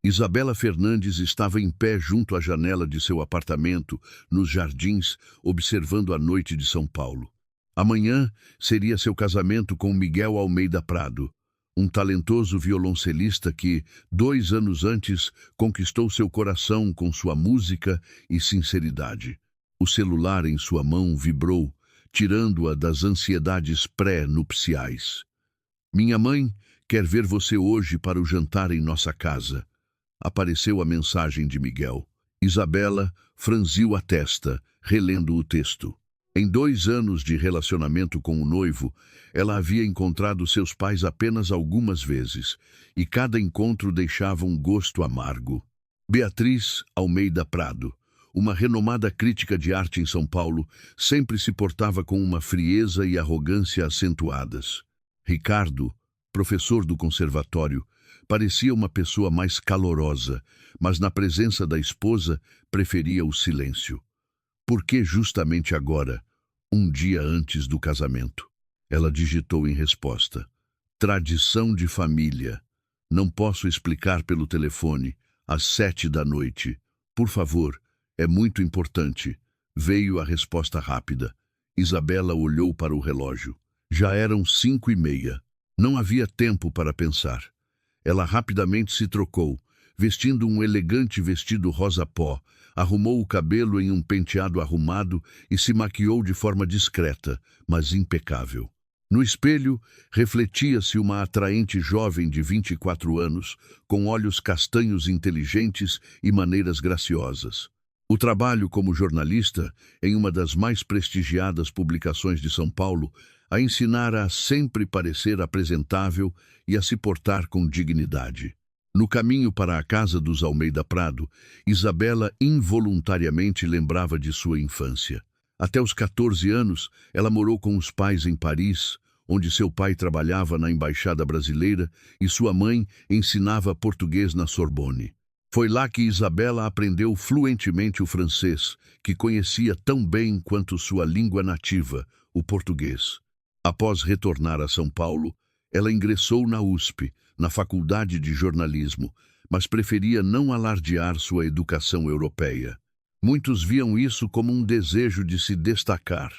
Isabela Fernandes estava em pé junto à janela de seu apartamento, nos Jardins, observando a noite de São Paulo. Amanhã seria seu casamento com Miguel Almeida Prado, um talentoso violoncelista que, 2 anos antes, conquistou seu coração com sua música e sinceridade. O celular em sua mão vibrou, tirando-a das ansiedades pré-nupciais. Minha mãe quer ver você hoje para o jantar em nossa casa. Apareceu a mensagem de Miguel. Isabela franziu a testa, relendo o texto. Em 2 anos de relacionamento com o noivo, ela havia encontrado seus pais apenas algumas vezes, e cada encontro deixava um gosto amargo. Beatriz Almeida Prado, uma renomada crítica de arte em São Paulo, sempre se portava com uma frieza e arrogância acentuadas. Ricardo, professor do conservatório, parecia uma pessoa mais calorosa, mas na presença da esposa preferia o silêncio. Por que justamente agora, um dia antes do casamento? Ela digitou em resposta. Tradição de família. Não posso explicar pelo telefone, às 7 da noite. Por favor, é muito importante. Veio a resposta rápida. Isabela olhou para o relógio. Já eram 5:30. Não havia tempo para pensar. Ela rapidamente se trocou, vestindo um elegante vestido rosa pó, arrumou o cabelo em um penteado arrumado e se maquiou de forma discreta, mas impecável. No espelho, refletia-se uma atraente jovem de 24 anos, com olhos castanhos inteligentes e maneiras graciosas. O trabalho como jornalista, em uma das mais prestigiadas publicações de São Paulo, a ensinara a sempre parecer apresentável e a se portar com dignidade. No caminho para a casa dos Almeida Prado, Isabela involuntariamente lembrava de sua infância. Até os 14 anos, ela morou com os pais em Paris, onde seu pai trabalhava na Embaixada Brasileira e sua mãe ensinava português na Sorbonne. Foi lá que Isabela aprendeu fluentemente o francês, que conhecia tão bem quanto sua língua nativa, o português. Após retornar a São Paulo, ela ingressou na USP, na Faculdade de Jornalismo, mas preferia não alardear sua educação europeia. Muitos viam isso como um desejo de se destacar.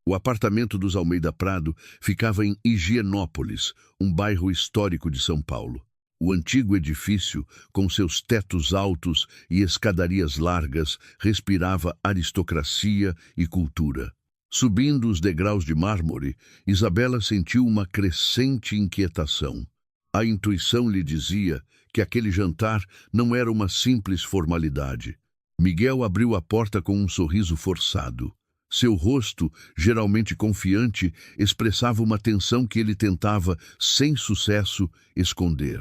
O apartamento dos Almeida Prado ficava em Higienópolis, um bairro histórico de São Paulo. O antigo edifício, com seus tetos altos e escadarias largas, respirava aristocracia e cultura. Subindo os degraus de mármore, Isabela sentiu uma crescente inquietação. A intuição lhe dizia que aquele jantar não era uma simples formalidade. Miguel abriu a porta com um sorriso forçado. Seu rosto, geralmente confiante, expressava uma tensão que ele tentava, sem sucesso, esconder.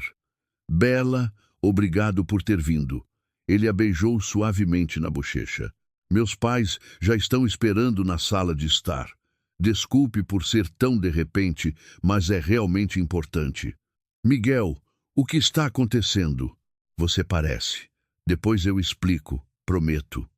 Bela, obrigado por ter vindo. Ele a beijou suavemente na bochecha. Meus pais já estão esperando na sala de estar. Desculpe por ser tão de repente, mas é realmente importante. Miguel, o que está acontecendo? Você parece. Depois eu explico, prometo.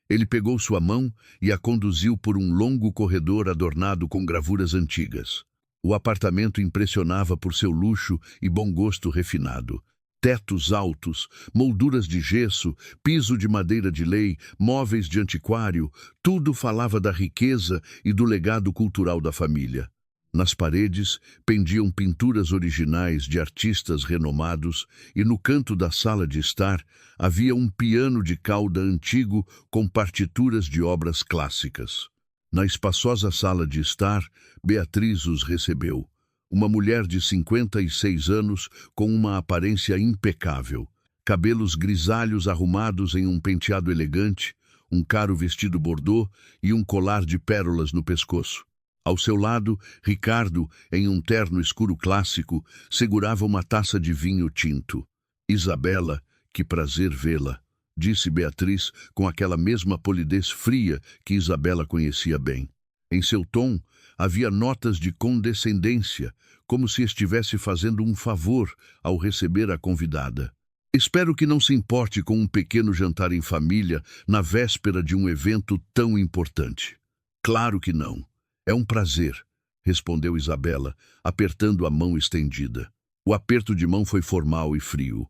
Ele pegou sua mão e a conduziu por um longo corredor adornado com gravuras antigas. O apartamento impressionava por seu luxo e bom gosto refinado. Tetos altos, molduras de gesso, piso de madeira de lei, móveis de antiquário, tudo falava da riqueza e do legado cultural da família. Nas paredes pendiam pinturas originais de artistas renomados e no canto da sala de estar havia um piano de cauda antigo com partituras de obras clássicas. Na espaçosa sala de estar, Beatriz os recebeu. Uma mulher de 56 anos com uma aparência impecável. Cabelos grisalhos arrumados em um penteado elegante, um caro vestido bordô e um colar de pérolas no pescoço. Ao seu lado, Ricardo, em um terno escuro clássico, segurava uma taça de vinho tinto. Isabela, que prazer vê-la, disse Beatriz com aquela mesma polidez fria que Isabela conhecia bem. Em seu tom, havia notas de condescendência, como se estivesse fazendo um favor ao receber a convidada. Espero que não se importe com um pequeno jantar em família na véspera de um evento tão importante. Claro que não. É um prazer, respondeu Isabela, apertando a mão estendida. O aperto de mão foi formal e frio.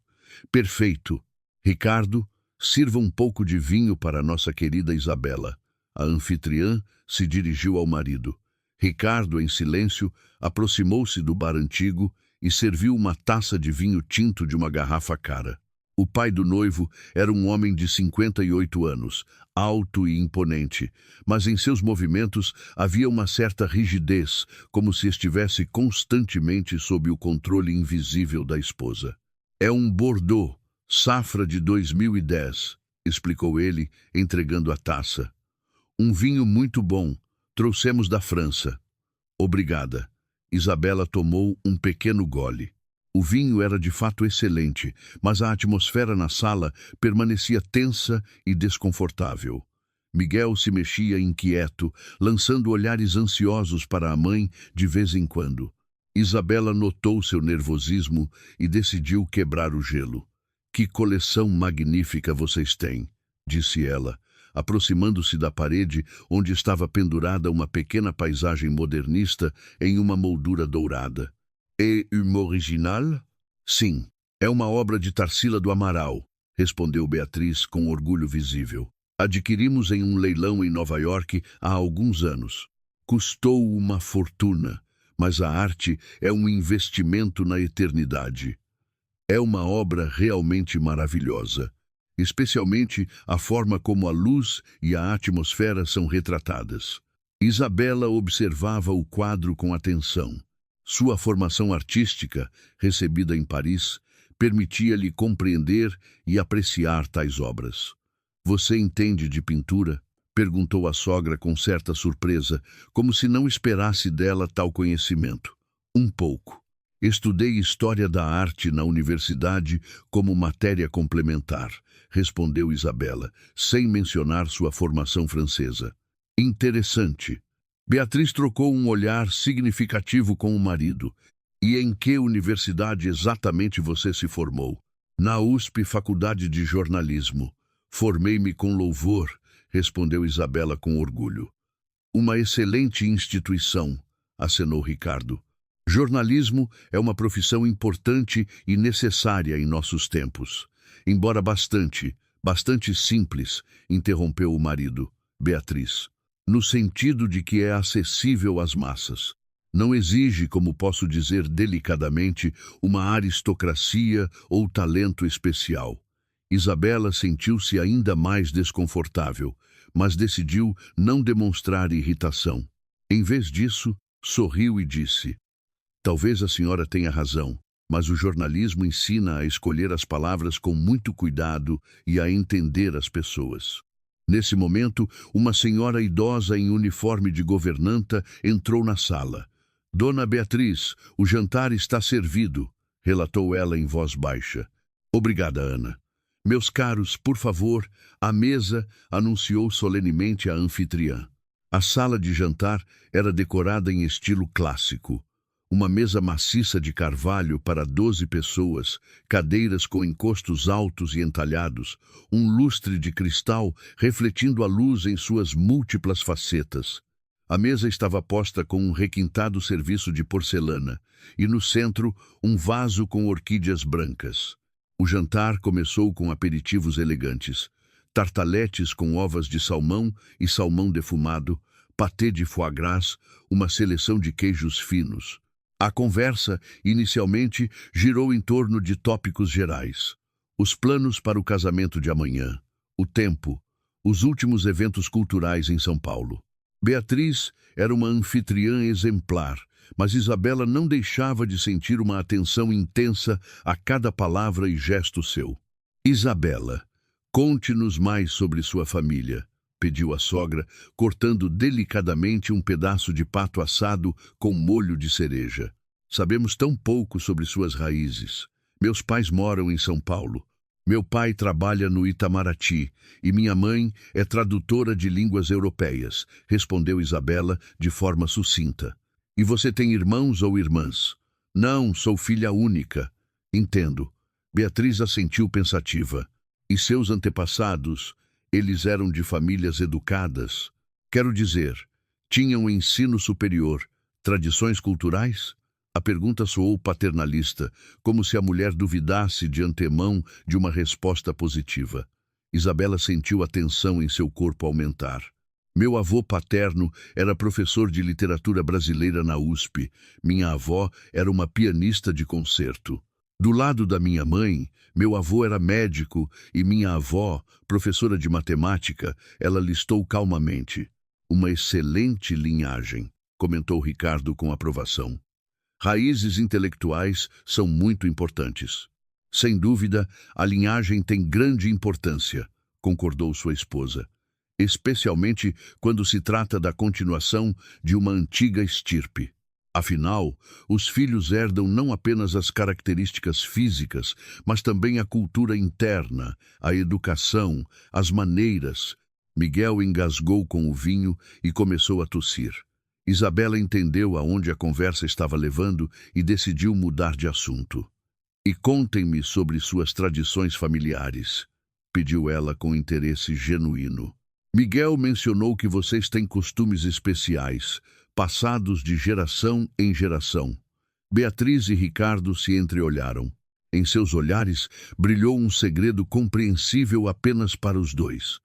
Perfeito, Ricardo, sirva um pouco de vinho para nossa querida Isabela. A anfitriã se dirigiu ao marido. Ricardo, em silêncio, aproximou-se do bar antigo e serviu uma taça de vinho tinto de uma garrafa cara. O pai do noivo era um homem de 58 anos, alto e imponente, mas em seus movimentos havia uma certa rigidez, como se estivesse constantemente sob o controle invisível da esposa. É um Bordeaux, safra de 2010, explicou ele, entregando a taça. Um vinho muito bom, trouxemos da França. Obrigada. Isabela tomou um pequeno gole. O vinho era de fato excelente, mas a atmosfera na sala permanecia tensa e desconfortável. Miguel se mexia inquieto, lançando olhares ansiosos para a mãe de vez em quando. Isabela notou seu nervosismo e decidiu quebrar o gelo. Que coleção magnífica vocês têm, disse ela, aproximando-se da parede onde estava pendurada uma pequena paisagem modernista em uma moldura dourada. É uma original? Sim, é uma obra de Tarsila do Amaral, respondeu Beatriz com orgulho visível. Adquirimos em um leilão em Nova York há alguns anos. Custou uma fortuna, mas a arte é um investimento na eternidade. É uma obra realmente maravilhosa, especialmente a forma como a luz e a atmosfera são retratadas. Isabela observava o quadro com atenção. Sua formação artística, recebida em Paris, permitia-lhe compreender e apreciar tais obras. Você entende de pintura? Perguntou a sogra com certa surpresa, como se não esperasse dela tal conhecimento. Um pouco. Estudei História da Arte na universidade como matéria complementar, respondeu Isabela, sem mencionar sua formação francesa. Interessante. Beatriz trocou um olhar significativo com o marido. E em que universidade exatamente você se formou? Na USP, Faculdade de Jornalismo. Formei-me com louvor, respondeu Isabela com orgulho. Uma excelente instituição, acenou Ricardo. Jornalismo é uma profissão importante e necessária em nossos tempos. Embora bastante simples, interrompeu o marido, Beatriz. No sentido de que é acessível às massas. Não exige, como posso dizer delicadamente, uma aristocracia ou talento especial. Isabela sentiu-se ainda mais desconfortável, mas decidiu não demonstrar irritação. Em vez disso, sorriu e disse: talvez a senhora tenha razão, mas o jornalismo ensina a escolher as palavras com muito cuidado e a entender as pessoas. Nesse momento, uma senhora idosa em uniforme de governanta entrou na sala. Dona Beatriz, o jantar está servido, relatou ela em voz baixa. Obrigada, Ana. Meus caros, por favor, à mesa, anunciou solenemente a anfitriã. A sala de jantar era decorada em estilo clássico. Uma mesa maciça de carvalho para 12 pessoas, cadeiras com encostos altos e entalhados, um lustre de cristal refletindo a luz em suas múltiplas facetas. A mesa estava posta com um requintado serviço de porcelana e no centro um vaso com orquídeas brancas. O jantar começou com aperitivos elegantes, tartaletes com ovas de salmão e salmão defumado, patê de foie gras, uma seleção de queijos finos. A conversa, inicialmente, girou em torno de tópicos gerais. Os planos para o casamento de amanhã, o tempo, os últimos eventos culturais em São Paulo. Beatriz era uma anfitriã exemplar, mas Isabela não deixava de sentir uma atenção intensa a cada palavra e gesto seu. Isabela, conte-nos mais sobre sua família, pediu a sogra, cortando delicadamente um pedaço de pato assado com molho de cereja. Sabemos tão pouco sobre suas raízes. Meus pais moram em São Paulo. Meu pai trabalha no Itamaraty e minha mãe é tradutora de línguas europeias, respondeu Isabela de forma sucinta. E você tem irmãos ou irmãs? Não, sou filha única. Entendo. Beatriz assentiu pensativa. E seus antepassados? Eles eram de famílias educadas. Quero dizer, tinham ensino superior, tradições culturais? A pergunta soou paternalista, como se a mulher duvidasse de antemão de uma resposta positiva. Isabela sentiu a tensão em seu corpo aumentar. Meu avô paterno era professor de literatura brasileira na USP. Minha avó era uma pianista de concerto. Do lado da minha mãe, meu avô era médico e minha avó, professora de matemática. Ela listou calmamente. Uma excelente linhagem, comentou Ricardo com aprovação. Raízes intelectuais são muito importantes. Sem dúvida, a linhagem tem grande importância, concordou sua esposa, especialmente quando se trata da continuação de uma antiga estirpe. Afinal, os filhos herdam não apenas as características físicas, mas também a cultura interna, a educação, as maneiras. Miguel engasgou com o vinho e começou a tossir. Isabela entendeu aonde a conversa estava levando e decidiu mudar de assunto. "E contem-me sobre suas tradições familiares", pediu ela com interesse genuíno. "Miguel mencionou que vocês têm costumes especiais, passados de geração em geração." Beatriz e Ricardo se entreolharam. Em seus olhares brilhou um segredo compreensível apenas para os dois.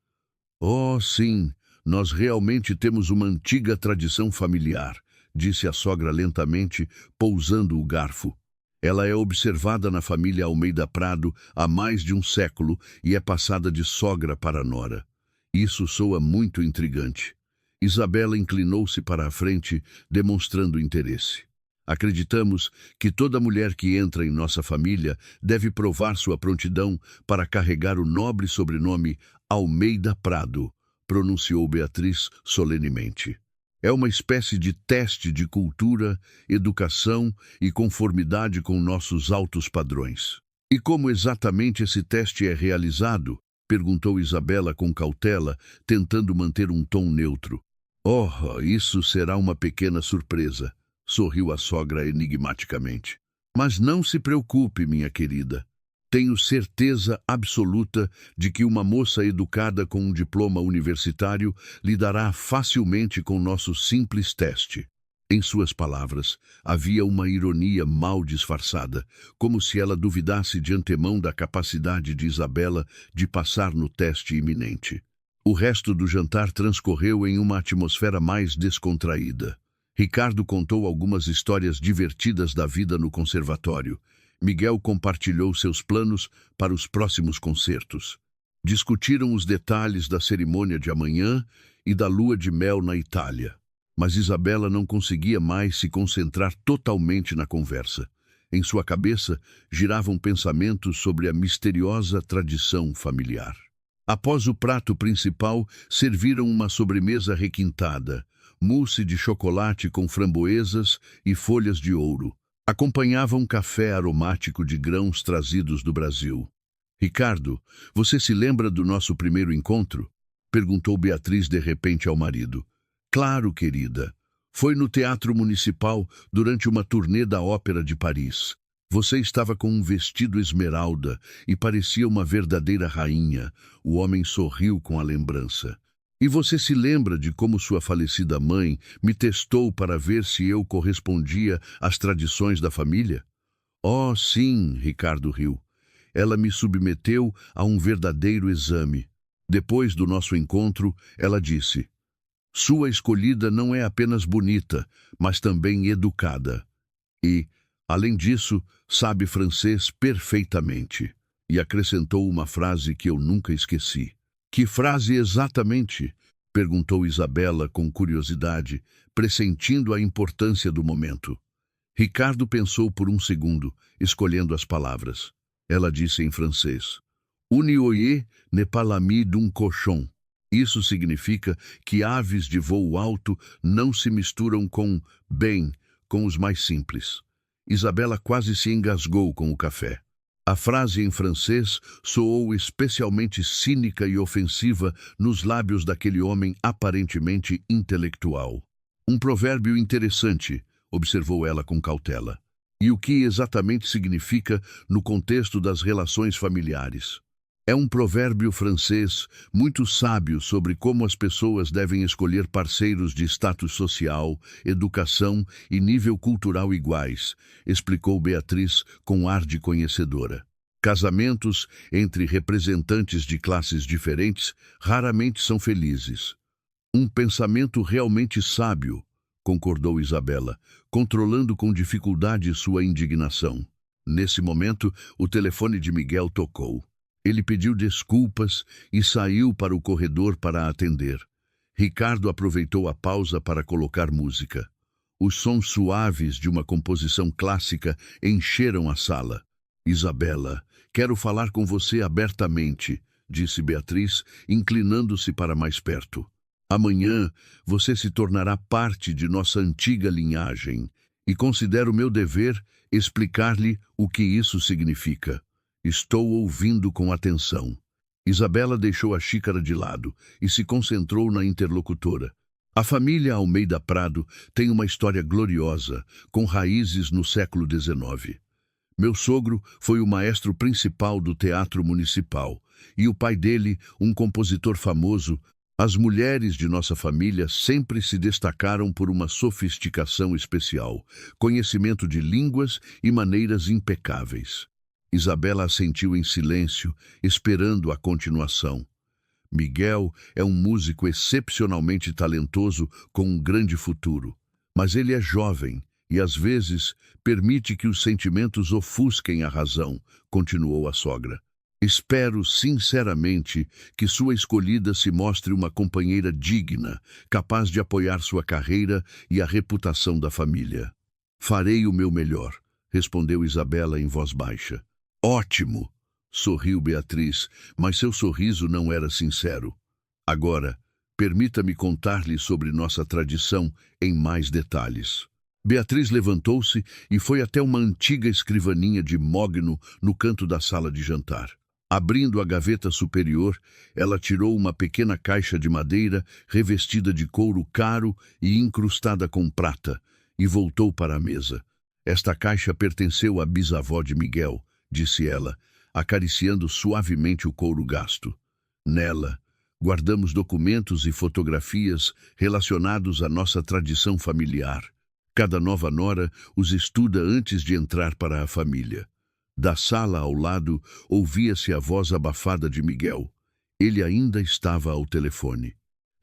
"Oh, sim, nós realmente temos uma antiga tradição familiar", disse a sogra lentamente, pousando o garfo. "Ela é observada na família Almeida Prado há mais de um século e é passada de sogra para nora. Isso soa muito intrigante." Isabela inclinou-se para a frente, demonstrando interesse. "Acreditamos que toda mulher que entra em nossa família deve provar sua prontidão para carregar o nobre sobrenome Almeida Prado", pronunciou Beatriz solenemente. "É uma espécie de teste de cultura, educação e conformidade com nossos altos padrões." "E como exatamente esse teste é realizado?", perguntou Isabela com cautela, tentando manter um tom neutro. "Oh, isso será uma pequena surpresa", sorriu a sogra enigmaticamente. "Mas não se preocupe, minha querida. Tenho certeza absoluta de que uma moça educada com um diploma universitário lidará facilmente com nosso simples teste." Em suas palavras, havia uma ironia mal disfarçada, como se ela duvidasse de antemão da capacidade de Isabela de passar no teste iminente. O resto do jantar transcorreu em uma atmosfera mais descontraída. Ricardo contou algumas histórias divertidas da vida no conservatório. Miguel compartilhou seus planos para os próximos concertos. Discutiram os detalhes da cerimônia de amanhã e da lua de mel na Itália. Mas Isabela não conseguia mais se concentrar totalmente na conversa. Em sua cabeça giravam pensamentos sobre a misteriosa tradição familiar. Após o prato principal, serviram uma sobremesa requintada, mousse de chocolate com framboesas e folhas de ouro. Acompanhava um café aromático de grãos trazidos do Brasil. "Ricardo, você se lembra do nosso primeiro encontro?", perguntou Beatriz de repente ao marido. "Claro, querida. Foi no Teatro Municipal durante uma turnê da Ópera de Paris. Você estava com um vestido esmeralda e parecia uma verdadeira rainha." O homem sorriu com a lembrança. "E você se lembra de como sua falecida mãe me testou para ver se eu correspondia às tradições da família?" "Oh, sim", Ricardo riu. "Ela me submeteu a um verdadeiro exame. Depois do nosso encontro, ela disse: 'Sua escolhida não é apenas bonita, mas também educada. E, além disso, sabe francês perfeitamente." E acrescentou uma frase que eu nunca esqueci. "Que frase exatamente?", perguntou Isabela com curiosidade, pressentindo a importância do momento. Ricardo pensou por um segundo, escolhendo as palavras. Ela disse em francês: "Une oyer n'est pas l'ami d'un cochon." Isso significa que aves de voo alto não se misturam com os mais simples. Isabela quase se engasgou com o café. A frase em francês soou especialmente cínica e ofensiva nos lábios daquele homem aparentemente intelectual. "Um provérbio interessante", observou ela com cautela. "E o que exatamente significa no contexto das relações familiares?" É um provérbio francês muito sábio sobre como as pessoas devem escolher parceiros de status social, educação e nível cultural iguais, explicou Beatriz com ar de conhecedora. Casamentos entre representantes de classes diferentes raramente são felizes. Um pensamento realmente sábio, concordou Isabela, controlando com dificuldade sua indignação. Nesse momento, o telefone de Miguel tocou. Ele pediu desculpas e saiu para o corredor para atender. Ricardo aproveitou a pausa para colocar música. Os sons suaves de uma composição clássica encheram a sala. Isabela, quero falar com você abertamente, disse Beatriz, inclinando-se para mais perto. Amanhã você se tornará parte de nossa antiga linhagem e considero meu dever explicar-lhe o que isso significa. Estou ouvindo com atenção. Isabela deixou a xícara de lado e se concentrou na interlocutora. A família Almeida Prado tem uma história gloriosa, com raízes no século XIX. Meu sogro foi o maestro principal do Teatro Municipal e o pai dele, um compositor famoso. As mulheres de nossa família sempre se destacaram por uma sofisticação especial, conhecimento de línguas e maneiras impecáveis. Isabela assentiu em silêncio, esperando a continuação. Miguel é um músico excepcionalmente talentoso com um grande futuro, mas ele é jovem e, às vezes, permite que os sentimentos ofusquem a razão, continuou a sogra. Espero, sinceramente, que sua escolhida se mostre uma companheira digna, capaz de apoiar sua carreira e a reputação da família. Farei o meu melhor, respondeu Isabela em voz baixa. Ótimo, sorriu Beatriz, mas seu sorriso não era sincero. Agora, permita-me contar-lhe sobre nossa tradição em mais detalhes. Beatriz levantou-se e foi até uma antiga escrivaninha de mogno no canto da sala de jantar. Abrindo a gaveta superior, ela tirou uma pequena caixa de madeira revestida de couro caro e incrustada com prata, e voltou para a mesa. Esta caixa pertenceu à bisavó de Miguel, disse ela, acariciando suavemente o couro gasto. Nela, guardamos documentos e fotografias relacionados à nossa tradição familiar. Cada nova nora os estuda antes de entrar para a família. Da sala ao lado, ouvia-se a voz abafada de Miguel. Ele ainda estava ao telefone.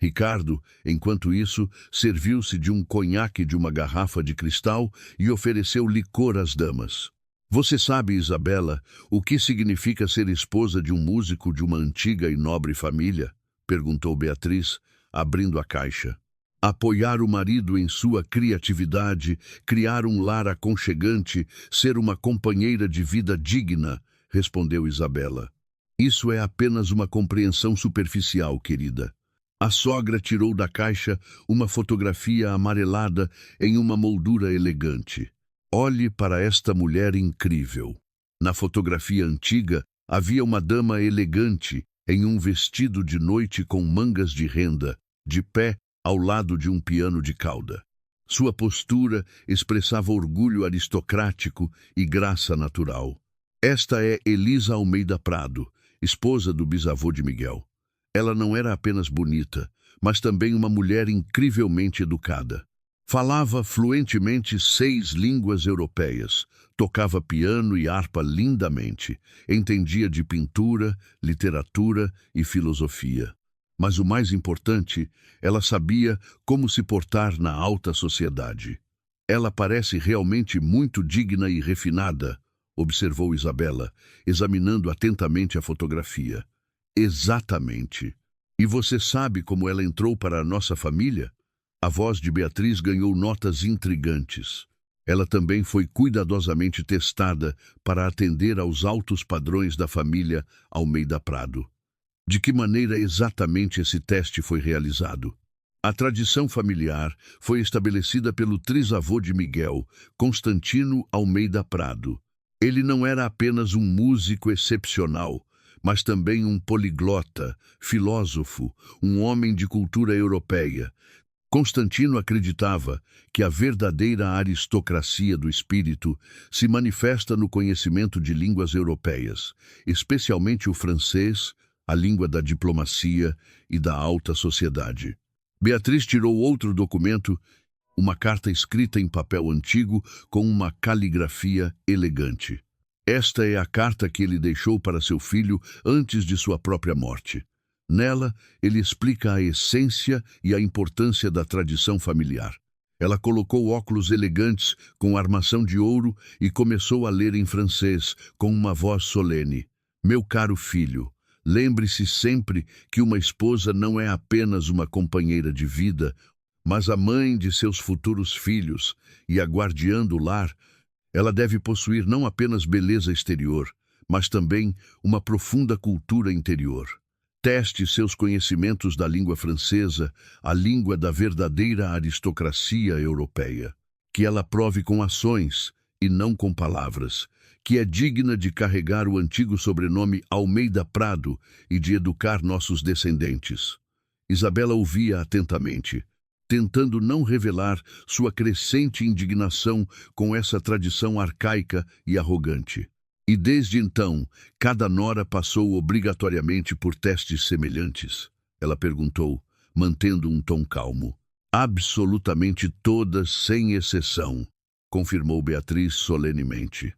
Ricardo, enquanto isso, serviu-se de um conhaque de uma garrafa de cristal e ofereceu licor às damas. Você sabe, Isabela, o que significa ser esposa de um músico de uma antiga e nobre família? Perguntou Beatriz, abrindo a caixa. Apoiar o marido em sua criatividade, criar um lar aconchegante, ser uma companheira de vida digna, respondeu Isabela. Isso é apenas uma compreensão superficial, querida. A sogra tirou da caixa uma fotografia amarelada em uma moldura elegante. Olhe para esta mulher incrível. Na fotografia antiga, havia uma dama elegante em um vestido de noite com mangas de renda, de pé ao lado de um piano de cauda. Sua postura expressava orgulho aristocrático e graça natural. Esta é Elisa Almeida Prado, esposa do bisavô de Miguel. Ela não era apenas bonita, mas também uma mulher incrivelmente educada. Falava fluentemente 6 línguas europeias, tocava piano e harpa lindamente, entendia de pintura, literatura e filosofia. Mas o mais importante, ela sabia como se portar na alta sociedade. Ela parece realmente muito digna e refinada, observou Isabela, examinando atentamente a fotografia. Exatamente. E você sabe como ela entrou para a nossa família? A voz de Beatriz ganhou notas intrigantes. Ela também foi cuidadosamente testada para atender aos altos padrões da família Almeida Prado. De que maneira exatamente esse teste foi realizado? A tradição familiar foi estabelecida pelo trisavô de Miguel, Constantino Almeida Prado. Ele não era apenas um músico excepcional, mas também um poliglota, filósofo, um homem de cultura europeia. Constantino acreditava que a verdadeira aristocracia do espírito se manifesta no conhecimento de línguas europeias, especialmente o francês, a língua da diplomacia e da alta sociedade. Beatriz tirou outro documento, uma carta escrita em papel antigo com uma caligrafia elegante. Esta é a carta que ele deixou para seu filho antes de sua própria morte. Nela, ele explica a essência e a importância da tradição familiar. Ela colocou óculos elegantes com armação de ouro e começou a ler em francês, com uma voz solene. Meu caro filho, lembre-se sempre que uma esposa não é apenas uma companheira de vida, mas a mãe de seus futuros filhos e a guardiã do lar. Ela deve possuir não apenas beleza exterior, mas também uma profunda cultura interior. Teste seus conhecimentos da língua francesa, a língua da verdadeira aristocracia europeia. Que ela prove com ações e não com palavras, que é digna de carregar o antigo sobrenome Almeida Prado e de educar nossos descendentes. Isabela ouvia atentamente, tentando não revelar sua crescente indignação com essa tradição arcaica e arrogante. E desde então, cada nora passou obrigatoriamente por testes semelhantes. Ela perguntou, mantendo um tom calmo. Absolutamente todas, sem exceção, confirmou Beatriz solenemente.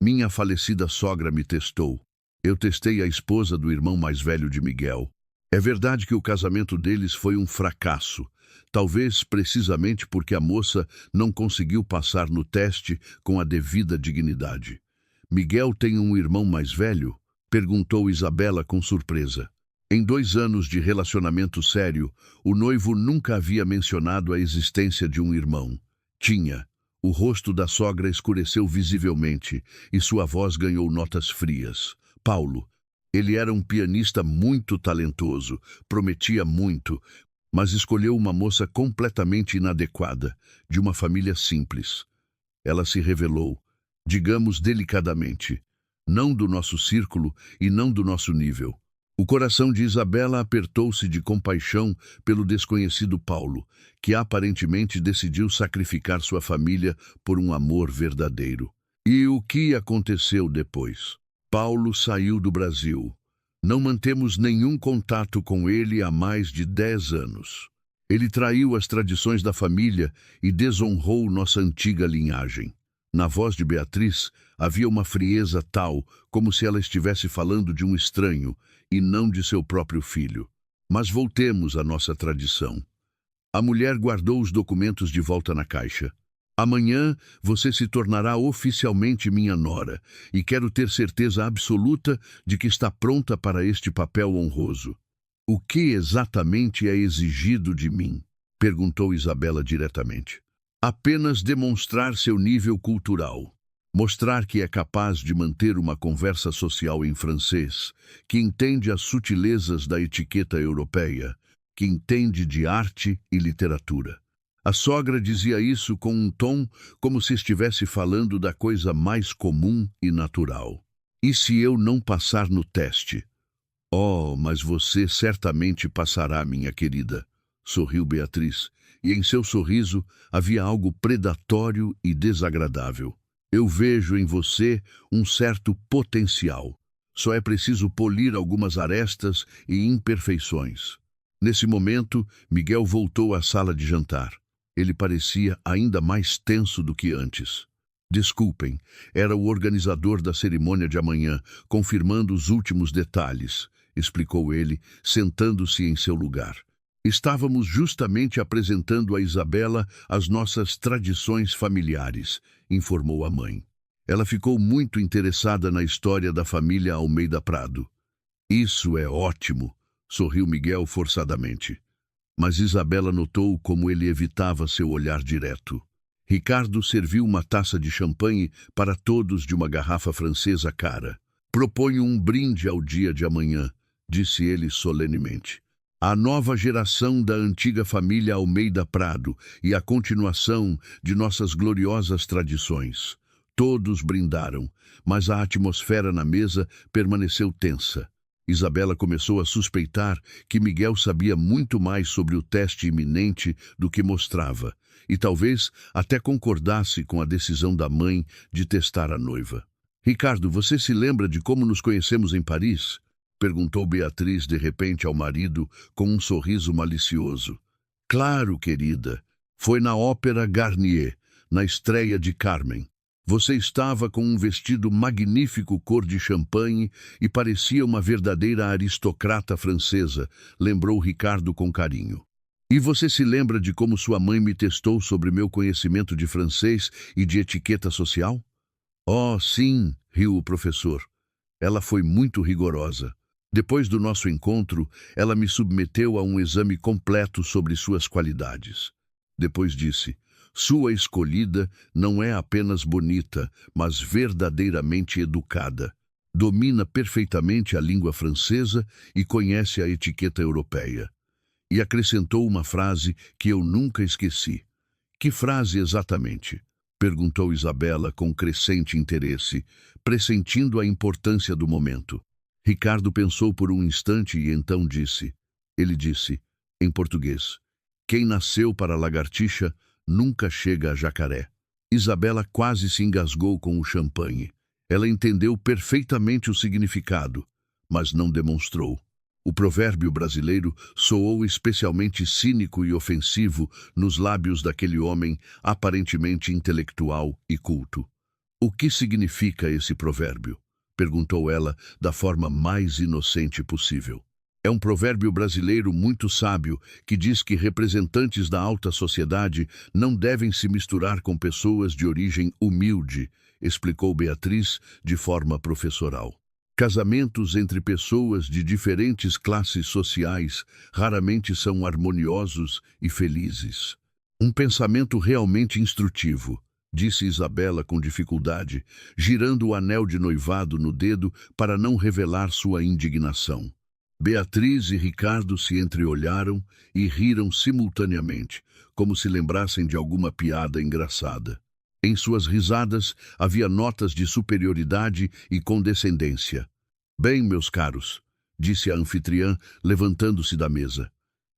Minha falecida sogra me testou. Eu testei a esposa do irmão mais velho de Miguel. É verdade que o casamento deles foi um fracasso, talvez precisamente porque a moça não conseguiu passar no teste com a devida dignidade. Miguel tem um irmão mais velho? Perguntou Isabela com surpresa. Em 2 anos de relacionamento sério, o noivo nunca havia mencionado a existência de um irmão. Tinha. O rosto da sogra escureceu visivelmente e sua voz ganhou notas frias. Paulo. Ele era um pianista muito talentoso, prometia muito, mas escolheu uma moça completamente inadequada, de uma família simples. Ela se revelou, digamos delicadamente, não do nosso círculo e não do nosso nível. O coração de Isabela apertou-se de compaixão pelo desconhecido Paulo, que aparentemente decidiu sacrificar sua família por um amor verdadeiro. E o que aconteceu depois? Paulo saiu do Brasil. Não mantemos nenhum contato com ele há mais de 10 anos. Ele traiu as tradições da família e desonrou nossa antiga linhagem. Na voz de Beatriz havia uma frieza tal, como se ela estivesse falando de um estranho e não de seu próprio filho. Mas voltemos à nossa tradição. A mulher guardou os documentos de volta na caixa. Amanhã você se tornará oficialmente minha nora e quero ter certeza absoluta de que está pronta para este papel honroso. O que exatamente é exigido de mim? Perguntou Isabela diretamente. Apenas demonstrar seu nível cultural. Mostrar que é capaz de manter uma conversa social em francês, que entende as sutilezas da etiqueta europeia, que entende de arte e literatura. A sogra dizia isso com um tom como se estivesse falando da coisa mais comum e natural. E se eu não passar no teste? Oh, mas você certamente passará, minha querida, sorriu Beatriz, e em seu sorriso havia algo predatório e desagradável. Eu vejo em você um certo potencial. Só é preciso polir algumas arestas e imperfeições. Nesse momento, Miguel voltou à sala de jantar. Ele parecia ainda mais tenso do que antes. Desculpem, era o organizador da cerimônia de amanhã, confirmando os últimos detalhes, explicou ele, sentando-se em seu lugar. Estávamos justamente apresentando a Isabela as nossas tradições familiares, informou a mãe. Ela ficou muito interessada na história da família Almeida Prado. Isso é ótimo, sorriu Miguel forçadamente. Mas Isabela notou como ele evitava seu olhar direto. Ricardo serviu uma taça de champanhe para todos de uma garrafa francesa cara. Proponho um brinde ao dia de amanhã, disse ele solenemente. A nova geração da antiga família Almeida Prado e a continuação de nossas gloriosas tradições. Todos brindaram, mas a atmosfera na mesa permaneceu tensa. Isabela começou a suspeitar que Miguel sabia muito mais sobre o teste iminente do que mostrava, e talvez até concordasse com a decisão da mãe de testar a noiva. Ricardo, você se lembra de como nos conhecemos em Paris? Perguntou Beatriz de repente ao marido com um sorriso malicioso. Claro, querida. Foi na Ópera Garnier, na estreia de Carmen. Você estava com um vestido magnífico cor de champanhe e parecia uma verdadeira aristocrata francesa, lembrou Ricardo com carinho. E você se lembra de como sua mãe me testou sobre meu conhecimento de francês e de etiqueta social? Oh, sim, riu o professor. Ela foi muito rigorosa. Depois do nosso encontro, ela me submeteu a um exame completo sobre suas qualidades. Depois disse: sua escolhida não é apenas bonita, mas verdadeiramente educada. Domina perfeitamente a língua francesa e conhece a etiqueta europeia. E acrescentou uma frase que eu nunca esqueci. Que frase exatamente? Perguntou Isabela com crescente interesse, pressentindo a importância do momento. Ricardo pensou por um instante e então disse. Ele disse, em português: quem nasceu para lagartixa nunca chega a jacaré. Isabela quase se engasgou com o champanhe. Ela entendeu perfeitamente o significado, mas não demonstrou. O provérbio brasileiro soou especialmente cínico e ofensivo nos lábios daquele homem aparentemente intelectual e culto. O que significa esse provérbio? Perguntou ela da forma mais inocente possível. É um provérbio brasileiro muito sábio que diz que representantes da alta sociedade não devem se misturar com pessoas de origem humilde, explicou Beatriz de forma professoral. Casamentos entre pessoas de diferentes classes sociais raramente são harmoniosos e felizes. Um pensamento realmente instrutivo, disse Isabela com dificuldade, girando o anel de noivado no dedo para não revelar sua indignação. Beatriz e Ricardo se entreolharam e riram simultaneamente, como se lembrassem de alguma piada engraçada. Em suas risadas havia notas de superioridade e condescendência. Bem, meus caros, disse a anfitriã, levantando-se da mesa.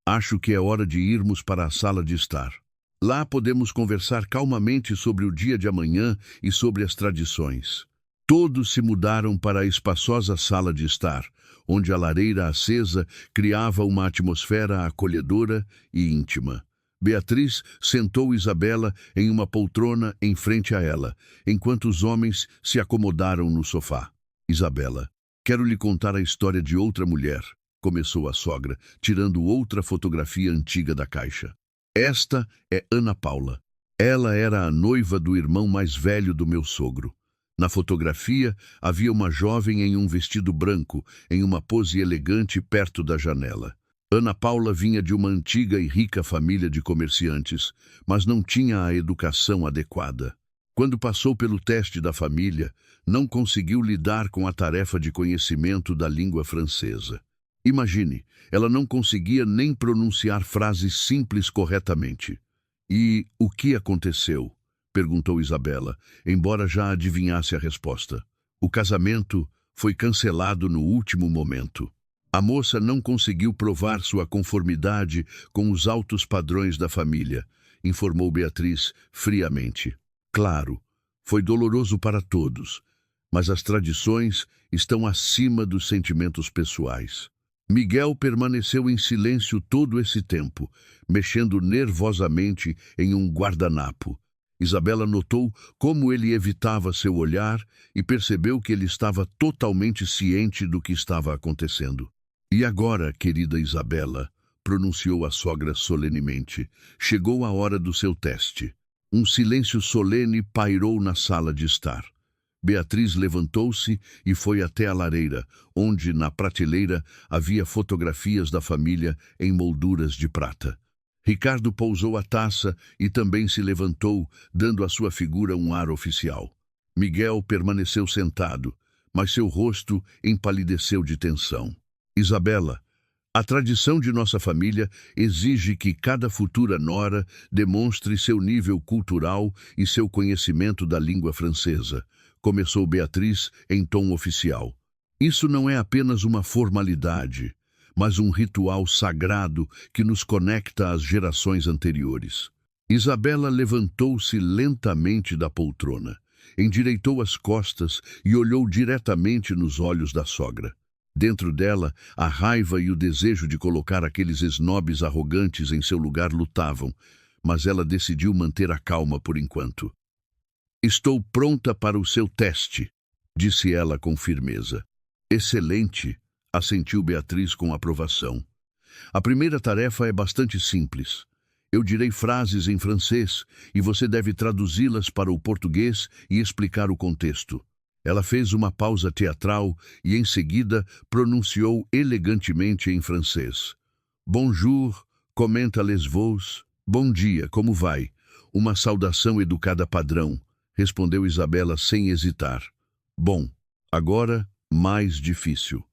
Acho que é hora de irmos para a sala de estar. Lá podemos conversar calmamente sobre o dia de amanhã e sobre as tradições. Todos se mudaram para a espaçosa sala de estar, onde a lareira acesa criava uma atmosfera acolhedora e íntima. Beatriz sentou Isabela em uma poltrona em frente a ela, enquanto os homens se acomodaram no sofá. Isabela, quero lhe contar a história de outra mulher, começou a sogra, tirando outra fotografia antiga da caixa. Esta é Ana Paula. Ela era a noiva do irmão mais velho do meu sogro. Na fotografia, havia uma jovem em um vestido branco, em uma pose elegante perto da janela. Ana Paula vinha de uma antiga e rica família de comerciantes, mas não tinha a educação adequada. Quando passou pelo teste da família, não conseguiu lidar com a tarefa de conhecimento da língua francesa. Imagine, ela não conseguia nem pronunciar frases simples corretamente. E o que aconteceu? Perguntou Isabela, embora já adivinhasse a resposta. O casamento foi cancelado no último momento. A moça não conseguiu provar sua conformidade com os altos padrões da família, informou Beatriz friamente. Claro, foi doloroso para todos, mas as tradições estão acima dos sentimentos pessoais. Miguel permaneceu em silêncio todo esse tempo, mexendo nervosamente em um guardanapo. Isabela notou como ele evitava seu olhar e percebeu que ele estava totalmente ciente do que estava acontecendo. E agora, querida Isabela, pronunciou a sogra solenemente, chegou a hora do seu teste. Um silêncio solene pairou na sala de estar. Beatriz levantou-se e foi até a lareira, onde, na prateleira, havia fotografias da família em molduras de prata. Ricardo pousou a taça e também se levantou, dando à sua figura um ar oficial. Miguel permaneceu sentado, mas seu rosto empalideceu de tensão. Isabela, a tradição de nossa família exige que cada futura nora demonstre seu nível cultural e seu conhecimento da língua francesa, começou Beatriz em tom oficial. Isso não é apenas uma formalidade, mas um ritual sagrado que nos conecta às gerações anteriores. Isabela levantou-se lentamente da poltrona, endireitou as costas e olhou diretamente nos olhos da sogra. Dentro dela, a raiva e o desejo de colocar aqueles esnobes arrogantes em seu lugar lutavam, mas ela decidiu manter a calma por enquanto. "Estou pronta para o seu teste", disse ela com firmeza. "Excelente", assentiu Beatriz com aprovação. "A primeira tarefa é bastante simples. Eu direi frases em francês e você deve traduzi-las para o português e explicar o contexto." Ela fez uma pausa teatral e, em seguida, pronunciou elegantemente em francês. "Bonjour, comment allez-vous? Bom dia, como vai?" Uma saudação educada padrão, respondeu Isabela sem hesitar. "Bom, agora, mais difícil."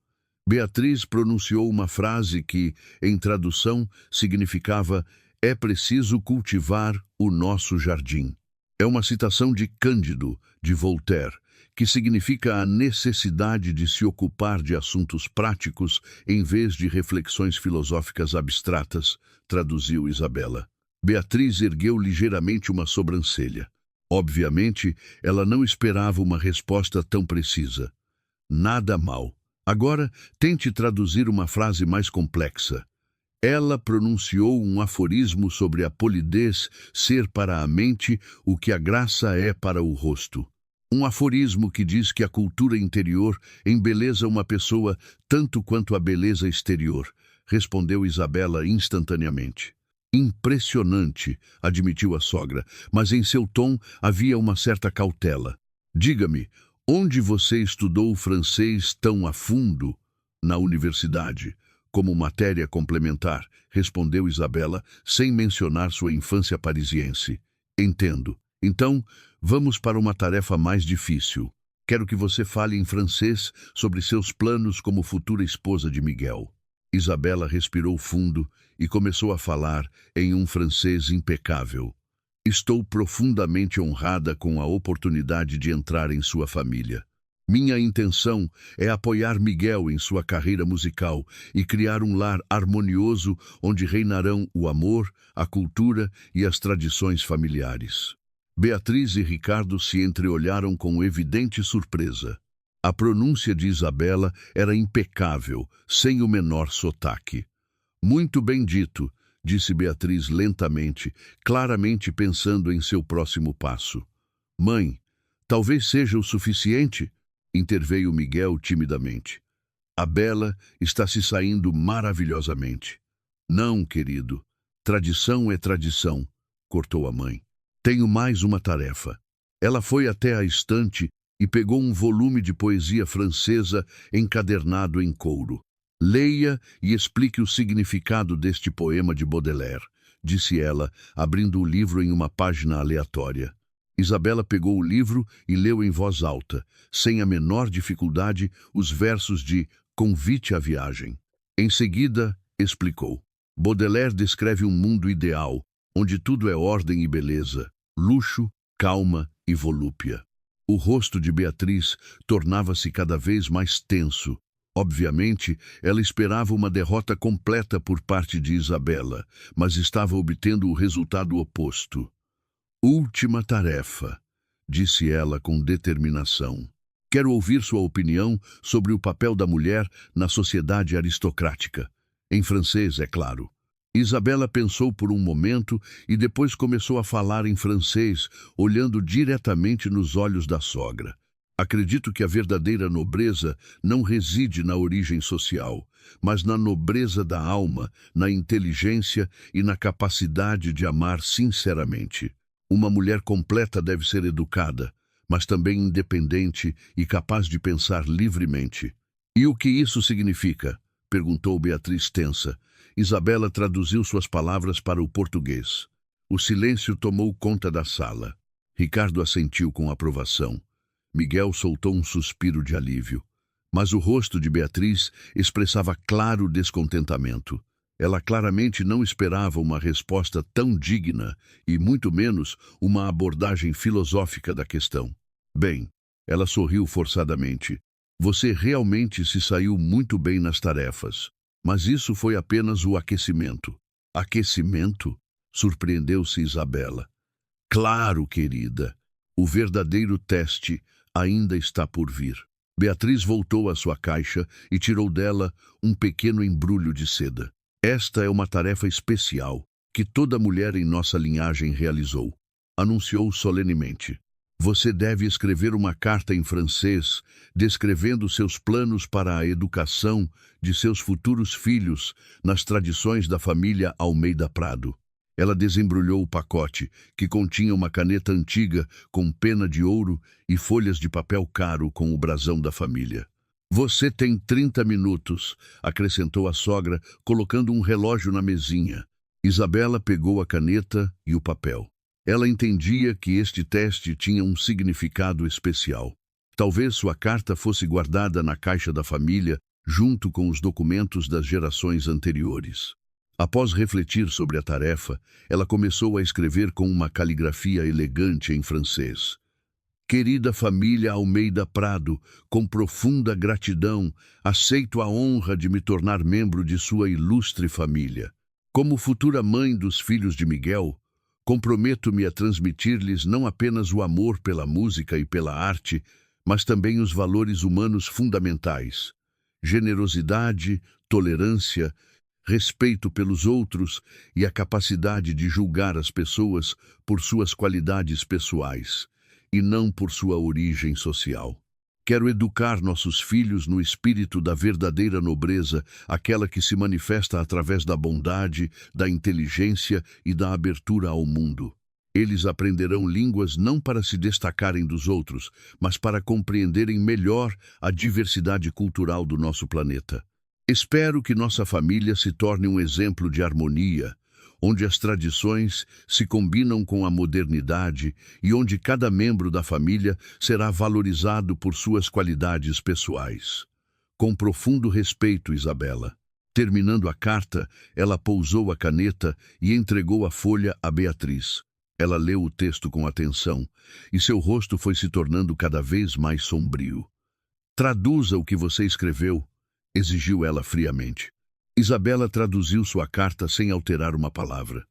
Beatriz pronunciou uma frase que, em tradução, significava: "É preciso cultivar o nosso jardim." É uma citação de Cândido, de Voltaire, que significa a necessidade de se ocupar de assuntos práticos em vez de reflexões filosóficas abstratas, traduziu Isabela. Beatriz ergueu ligeiramente uma sobrancelha. Obviamente, ela não esperava uma resposta tão precisa. "Nada mal. Agora, tente traduzir uma frase mais complexa." Ela pronunciou um aforismo sobre a polidez ser para a mente o que a graça é para o rosto. Um aforismo que diz que a cultura interior embeleza uma pessoa tanto quanto a beleza exterior, respondeu Isabela instantaneamente. "Impressionante", admitiu a sogra, mas em seu tom havia uma certa cautela. "Diga-me, onde você estudou francês tão a fundo?" "Na universidade, como matéria complementar", respondeu Isabela, sem mencionar sua infância parisiense. "Entendo. Então, vamos para uma tarefa mais difícil. Quero que você fale em francês sobre seus planos como futura esposa de Miguel." Isabela respirou fundo e começou a falar em um francês impecável. "Estou profundamente honrada com a oportunidade de entrar em sua família. Minha intenção é apoiar Miguel em sua carreira musical e criar um lar harmonioso onde reinarão o amor, a cultura e as tradições familiares." Beatriz e Ricardo se entreolharam com evidente surpresa. A pronúncia de Isabela era impecável, sem o menor sotaque. "Muito bem dito", disse Beatriz lentamente, claramente pensando em seu próximo passo. "Mãe, talvez seja o suficiente?" interveio Miguel timidamente. "A Bela está se saindo maravilhosamente." "Não, querido. Tradição é tradição", cortou a mãe. "Tenho mais uma tarefa." Ela foi até a estante e pegou um volume de poesia francesa encadernado em couro. "Leia e explique o significado deste poema de Baudelaire", disse ela, abrindo o livro em uma página aleatória. Isabela pegou o livro e leu em voz alta, sem a menor dificuldade, os versos de Convite à Viagem. Em seguida, explicou. Baudelaire descreve um mundo ideal, onde tudo é ordem e beleza, luxo, calma e volúpia. O rosto de Beatriz tornava-se cada vez mais tenso. Obviamente, ela esperava uma derrota completa por parte de Isabela, mas estava obtendo o resultado oposto. "Última tarefa", disse ela com determinação. "Quero ouvir sua opinião sobre o papel da mulher na sociedade aristocrática. Em francês, é claro." Isabela pensou por um momento e depois começou a falar em francês, olhando diretamente nos olhos da sogra. "Acredito que a verdadeira nobreza não reside na origem social, mas na nobreza da alma, na inteligência e na capacidade de amar sinceramente. Uma mulher completa deve ser educada, mas também independente e capaz de pensar livremente." "E o que isso significa?" perguntou Beatriz tensa. Isabela traduziu suas palavras para o português. O silêncio tomou conta da sala. Ricardo assentiu com aprovação. Miguel soltou um suspiro de alívio. Mas o rosto de Beatriz expressava claro descontentamento. Ela claramente não esperava uma resposta tão digna e, muito menos, uma abordagem filosófica da questão. "Bem", ela sorriu forçadamente, Você realmente se saiu muito bem nas tarefas, mas isso foi apenas o aquecimento. Aquecimento? Surpreendeu-se Isabela. Claro, querida. O verdadeiro teste ainda está por vir. Beatriz voltou à sua caixa e tirou dela um pequeno embrulho de seda. Esta é uma tarefa especial que toda mulher em nossa linhagem realizou, anunciou solenemente. Você deve escrever uma carta em francês, descrevendo seus planos para a educação de seus futuros filhos nas tradições da família Almeida Prado. Ela desembrulhou o pacote, que continha uma caneta antiga com pena de ouro e folhas de papel caro com o brasão da família. Você tem 30 minutos, acrescentou a sogra, colocando um relógio na mesinha. Isabela pegou a caneta e o papel. Ela entendia que este teste tinha um significado especial. Talvez sua carta fosse guardada na caixa da família, junto com os documentos das gerações anteriores. Após refletir sobre a tarefa, ela começou a escrever com uma caligrafia elegante em francês. Querida família Almeida Prado, com profunda gratidão, aceito a honra de me tornar membro de sua ilustre família. Como futura mãe dos filhos de Miguel, comprometo-me a transmitir-lhes não apenas o amor pela música e pela arte, mas também os valores humanos fundamentais: generosidade, tolerância, respeito pelos outros e a capacidade de julgar as pessoas por suas qualidades pessoais, e não por sua origem social. Quero educar nossos filhos no espírito da verdadeira nobreza, aquela que se manifesta através da bondade, da inteligência e da abertura ao mundo. Eles aprenderão línguas não para se destacarem dos outros, mas para compreenderem melhor a diversidade cultural do nosso planeta. Espero que nossa família se torne um exemplo de harmonia, onde as tradições se combinam com a modernidade e onde cada membro da família será valorizado por suas qualidades pessoais. Com profundo respeito, Isabela. Terminando a carta, ela pousou a caneta e entregou a folha a Beatriz. Ela leu o texto com atenção e seu rosto foi se tornando cada vez mais sombrio. Traduza o que você escreveu, exigiu ela friamente. Isabela traduziu sua carta sem alterar uma palavra.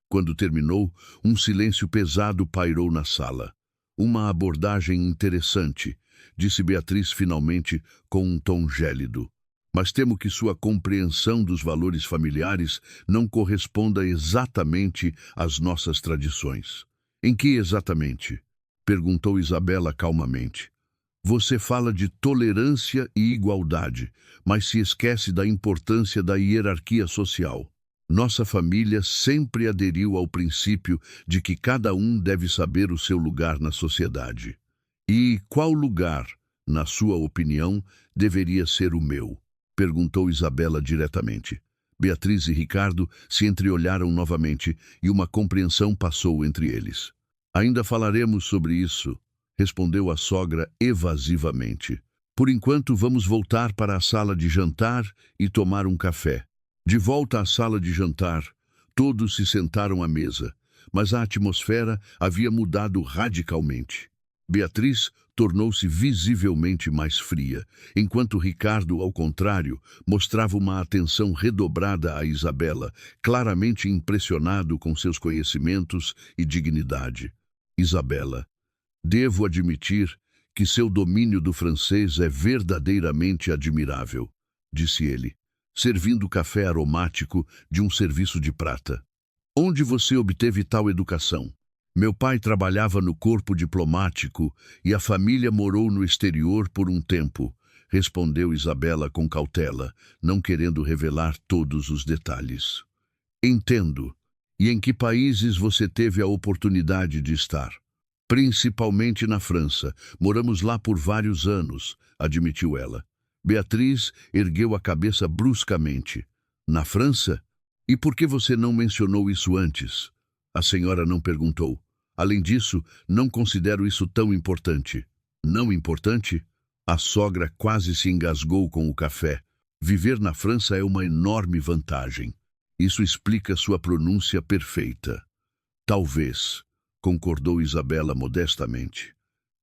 Quando terminou, um silêncio pesado pairou na sala. Uma abordagem interessante, disse Beatriz finalmente com um tom gélido. Mas temo que sua compreensão dos valores familiares não corresponda exatamente às nossas tradições. Em que exatamente? Perguntou Isabela calmamente. Você fala de tolerância e igualdade, mas se esquece da importância da hierarquia social. Nossa família sempre aderiu ao princípio de que cada um deve saber o seu lugar na sociedade. E qual lugar, na sua opinião, deveria ser o meu? Perguntou Isabela diretamente. Beatriz e Ricardo se entreolharam novamente e uma compreensão passou entre eles. Ainda falaremos sobre isso, respondeu a sogra evasivamente. Por enquanto, vamos voltar para a sala de jantar e tomar um café. De volta à sala de jantar, todos se sentaram à mesa, mas a atmosfera havia mudado radicalmente. Beatriz tornou-se visivelmente mais fria, enquanto Ricardo, ao contrário, mostrava uma atenção redobrada a Isabela, claramente impressionado com seus conhecimentos e dignidade. Isabela, devo admitir que seu domínio do francês é verdadeiramente admirável, disse ele, servindo café aromático de um serviço de prata. Onde você obteve tal educação? Meu pai trabalhava no corpo diplomático e a família morou no exterior por um tempo, respondeu Isabela com cautela, não querendo revelar todos os detalhes. Entendo. E em que países você teve a oportunidade de estar? Principalmente na França. Moramos lá por vários anos, admitiu ela. Beatriz ergueu a cabeça bruscamente. Na França? E por que você não mencionou isso antes? A senhora não perguntou. Além disso, não considero isso tão importante. Não importante? A sogra quase se engasgou com o café. Viver na França é uma enorme vantagem. Isso explica sua pronúncia perfeita. Talvez, concordou Isabela modestamente.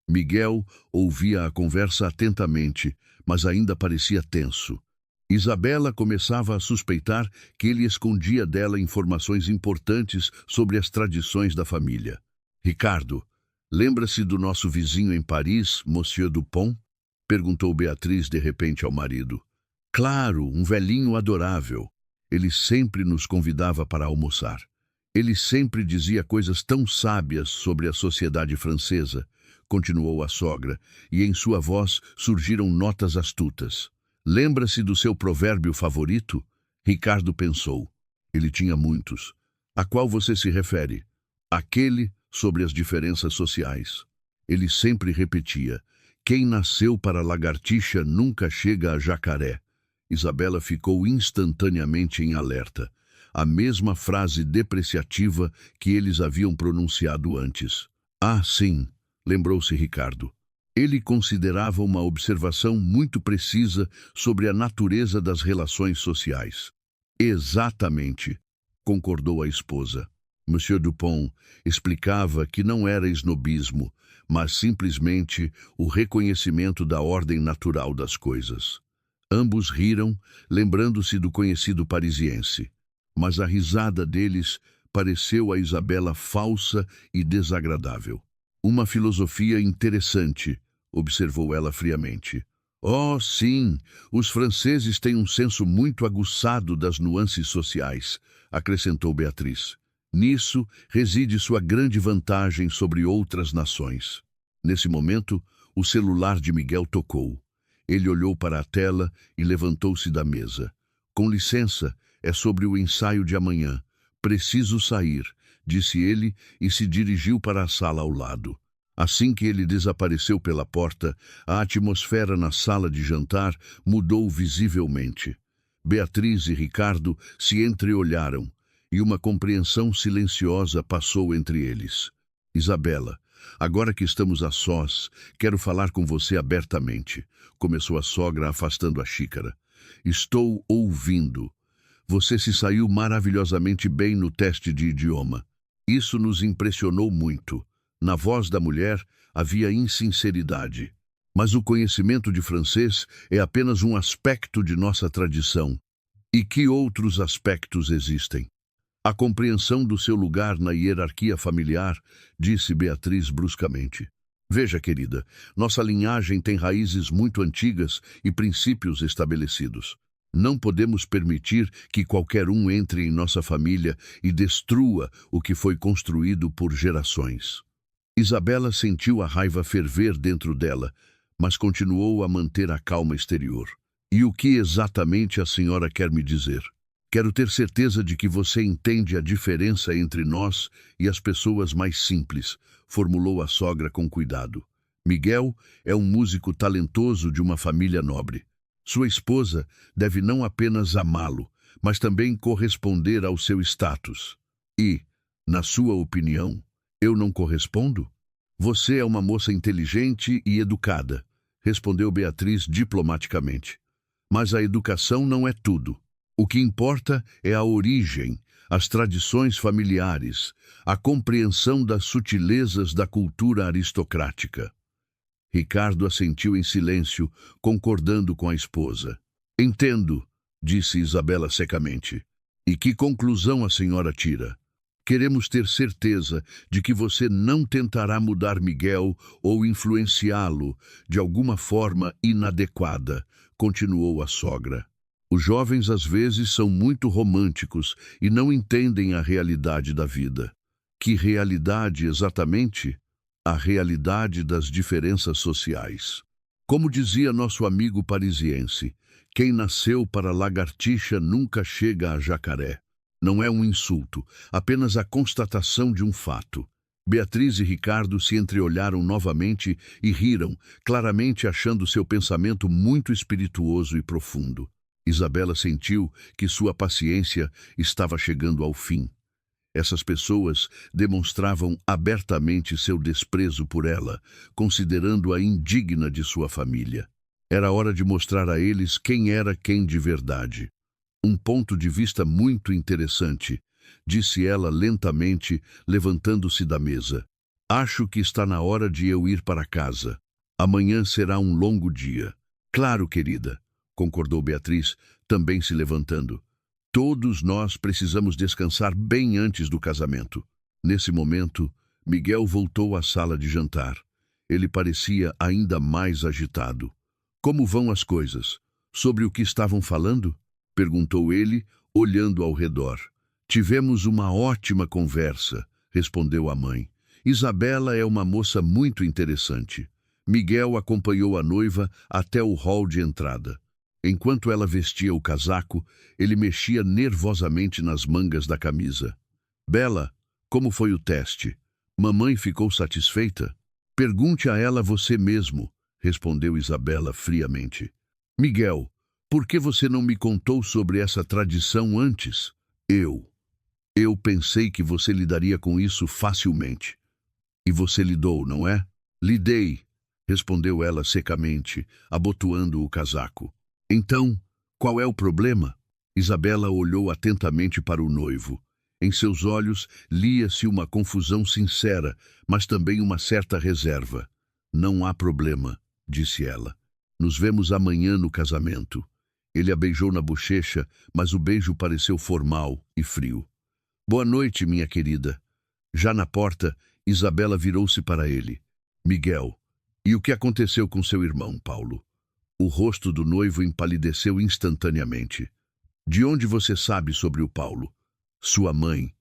Miguel ouvia a conversa atentamente, mas ainda parecia tenso. Isabela começava a suspeitar que ele escondia dela informações importantes sobre as tradições da família. Ricardo, lembra-se do nosso vizinho em Paris, Monsieur Dupont? Perguntou Beatriz de repente ao marido. Claro, um velhinho adorável. Ele sempre nos convidava para almoçar. Ele sempre dizia coisas tão sábias sobre a sociedade francesa, continuou a sogra, e em sua voz surgiram notas astutas. Lembra-se do seu provérbio favorito? Ricardo pensou. Ele tinha muitos. A qual você se refere? Aquele sobre as diferenças sociais. Ele sempre repetia: quem nasceu para lagartixa nunca chega a jacaré. Isabela ficou instantaneamente em alerta. A mesma frase depreciativa que eles haviam pronunciado antes. Ah, sim, lembrou-se Ricardo. Ele considerava uma observação muito precisa sobre a natureza das relações sociais. Exatamente, concordou a esposa. Monsieur Dupont explicava que não era esnobismo, mas simplesmente o reconhecimento da ordem natural das coisas. Ambos riram, lembrando-se do conhecido parisiense. Mas a risada deles pareceu a Isabela falsa e desagradável. Uma filosofia interessante, observou ela friamente. Oh, sim, os franceses têm um senso muito aguçado das nuances sociais, acrescentou Beatriz. Nisso reside sua grande vantagem sobre outras nações. Nesse momento, o celular de Miguel tocou. Ele olhou para a tela e levantou-se da mesa. Com licença, é sobre o ensaio de amanhã. Preciso sair, disse ele e se dirigiu para a sala ao lado. Assim que ele desapareceu pela porta, a atmosfera na sala de jantar mudou visivelmente. Beatriz e Ricardo se entreolharam, e uma compreensão silenciosa passou entre eles. Isabela, agora que estamos a sós, quero falar com você abertamente, começou a sogra afastando a xícara. Estou ouvindo. Você se saiu maravilhosamente bem no teste de idioma. Isso nos impressionou muito. Na voz da mulher havia insinceridade. Mas o conhecimento de francês é apenas um aspecto de nossa tradição. E que outros aspectos existem? A compreensão do seu lugar na hierarquia familiar, disse Beatriz bruscamente. Veja, querida, nossa linhagem tem raízes muito antigas e princípios estabelecidos. Não podemos permitir que qualquer um entre em nossa família e destrua o que foi construído por gerações. Isabela sentiu a raiva ferver dentro dela, mas continuou a manter a calma exterior. E o que exatamente a senhora quer me dizer? Quero ter certeza de que você entende a diferença entre nós e as pessoas mais simples, formulou a sogra com cuidado. Miguel é um músico talentoso de uma família nobre. Sua esposa deve não apenas amá-lo, mas também corresponder ao seu status. E, na sua opinião, eu não correspondo? Você é uma moça inteligente e educada, respondeu Beatriz diplomaticamente. Mas a educação não é tudo. O que importa é a origem, as tradições familiares, a compreensão das sutilezas da cultura aristocrática. Ricardo assentiu em silêncio, concordando com a esposa. Entendo, disse Isabela secamente. E que conclusão a senhora tira? Queremos ter certeza de que você não tentará mudar Miguel ou influenciá-lo de alguma forma inadequada, continuou a sogra. Os jovens às vezes são muito românticos e não entendem a realidade da vida. Que realidade exatamente? A realidade das diferenças sociais. Como dizia nosso amigo parisiense, quem nasceu para lagartixa nunca chega a jacaré. Não é um insulto, apenas a constatação de um fato. Beatriz e Ricardo se entreolharam novamente e riram, claramente achando seu pensamento muito espirituoso e profundo. Isabela sentiu que sua paciência estava chegando ao fim. Essas pessoas demonstravam abertamente seu desprezo por ela, considerando-a indigna de sua família. Era hora de mostrar a eles quem era quem de verdade. Um ponto de vista muito interessante, disse ela lentamente, levantando-se da mesa. Acho que está na hora de eu ir para casa. Amanhã será um longo dia. Claro, querida, concordou Beatriz, também se levantando. Todos nós precisamos descansar bem antes do casamento. Nesse momento, Miguel voltou à sala de jantar. Ele parecia ainda mais agitado. Como vão as coisas? Sobre o que estavam falando? Perguntou ele, olhando ao redor. Tivemos uma ótima conversa, respondeu a mãe. Isabela é uma moça muito interessante. Miguel acompanhou a noiva até o hall de entrada. Enquanto ela vestia o casaco, ele mexia nervosamente nas mangas da camisa. Bela, como foi o teste? Mamãe ficou satisfeita? Pergunte a ela você mesmo, respondeu Isabela friamente. Miguel, por que você não me contou sobre essa tradição antes? Eu pensei que você lidaria com isso facilmente. E você lidou, não é? Lidei, respondeu ela secamente, abotoando o casaco. Então, qual é o problema? Isabela olhou atentamente para o noivo. Em seus olhos lia-se uma confusão sincera, mas também uma certa reserva. Não há problema, disse ela. Nos vemos amanhã no casamento. Ele a beijou na bochecha, mas o beijo pareceu formal e frio. Boa noite, minha querida. Já na porta, Isabela virou-se para ele. Miguel, e o que aconteceu com seu irmão, Paulo? O rosto do noivo empalideceu instantaneamente. De onde você sabe sobre o Paulo? Sua mãe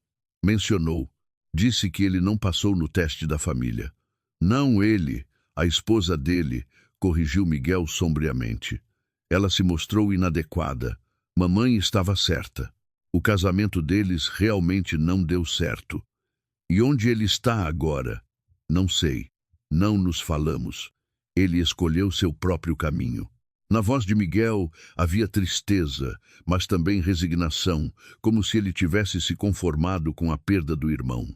mencionou. Disse que ele não passou no teste da família. Não ele, a esposa dele, corrigiu Miguel sombriamente. Ela se mostrou inadequada. Mamãe estava certa. O casamento deles realmente não deu certo. E onde ele está agora? Não sei. Não nos falamos. Ele escolheu seu próprio caminho. Na voz de Miguel havia tristeza, mas também resignação, como se ele tivesse se conformado com a perda do irmão.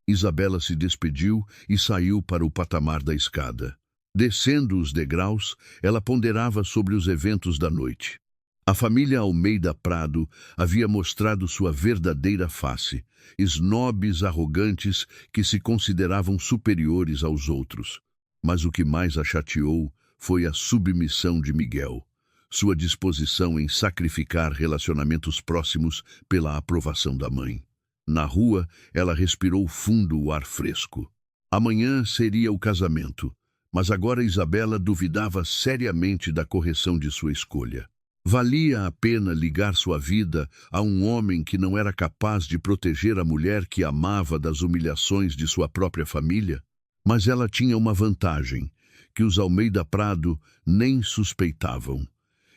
Isabela se despediu e saiu para o patamar da escada. Descendo os degraus, ela ponderava sobre os eventos da noite. A família Almeida Prado havia mostrado sua verdadeira face, snobs arrogantes que se consideravam superiores aos outros. Mas o que mais a chateou foi a submissão de Miguel, sua disposição em sacrificar relacionamentos próximos pela aprovação da mãe. Na rua, ela respirou fundo o ar fresco. Amanhã seria o casamento, mas agora Isabela duvidava seriamente da correção de sua escolha. Valia a pena ligar sua vida a um homem que não era capaz de proteger a mulher que amava das humilhações de sua própria família? Mas ela tinha uma vantagem, que os Almeida Prado nem suspeitavam.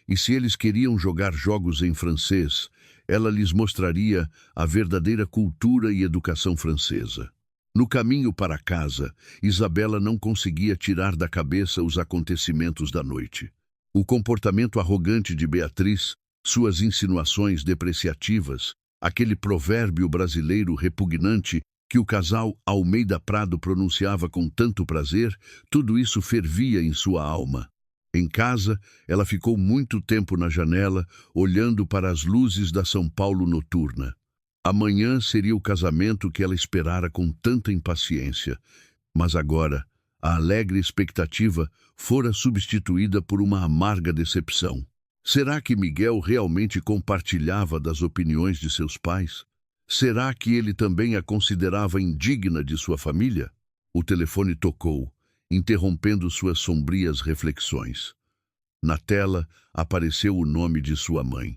E se eles queriam jogar jogos em francês, ela lhes mostraria a verdadeira cultura e educação francesa. No caminho para casa, Isabela não conseguia tirar da cabeça os acontecimentos da noite. O comportamento arrogante de Beatriz, suas insinuações depreciativas, aquele provérbio brasileiro repugnante que o casal Almeida Prado pronunciava com tanto prazer, tudo isso fervia em sua alma. Em casa, ela ficou muito tempo na janela, olhando para as luzes da São Paulo noturna. Amanhã seria o casamento que ela esperara com tanta impaciência, mas agora a alegre expectativa fora substituída por uma amarga decepção. Será que Miguel realmente compartilhava das opiniões de seus pais? Será que ele também a considerava indigna de sua família? O telefone tocou, interrompendo suas sombrias reflexões. Na tela apareceu o nome de sua mãe.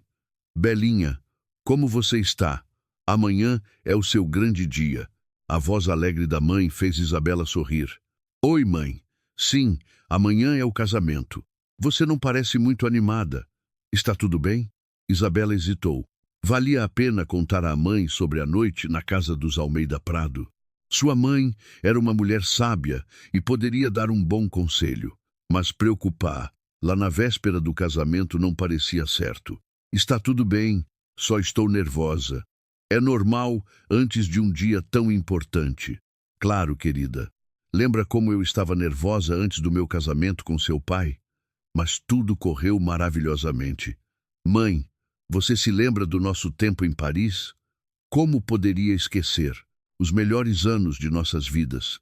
Belinha, como você está? Amanhã é o seu grande dia. A voz alegre da mãe fez Isabela sorrir. Oi, mãe. Sim, amanhã é o casamento. Você não parece muito animada. Está tudo bem? Isabela hesitou. Valia a pena contar à mãe sobre a noite na casa dos Almeida Prado. Sua mãe era uma mulher sábia e poderia dar um bom conselho. Mas preocupar, lá na véspera do casamento, não parecia certo. Está tudo bem, só estou nervosa. É normal antes de um dia tão importante. Claro, querida. Lembra como eu estava nervosa antes do meu casamento com seu pai? Mas tudo correu maravilhosamente. Mãe, você se lembra do nosso tempo em Paris? Como poderia esquecer? Os melhores anos de nossas vidas.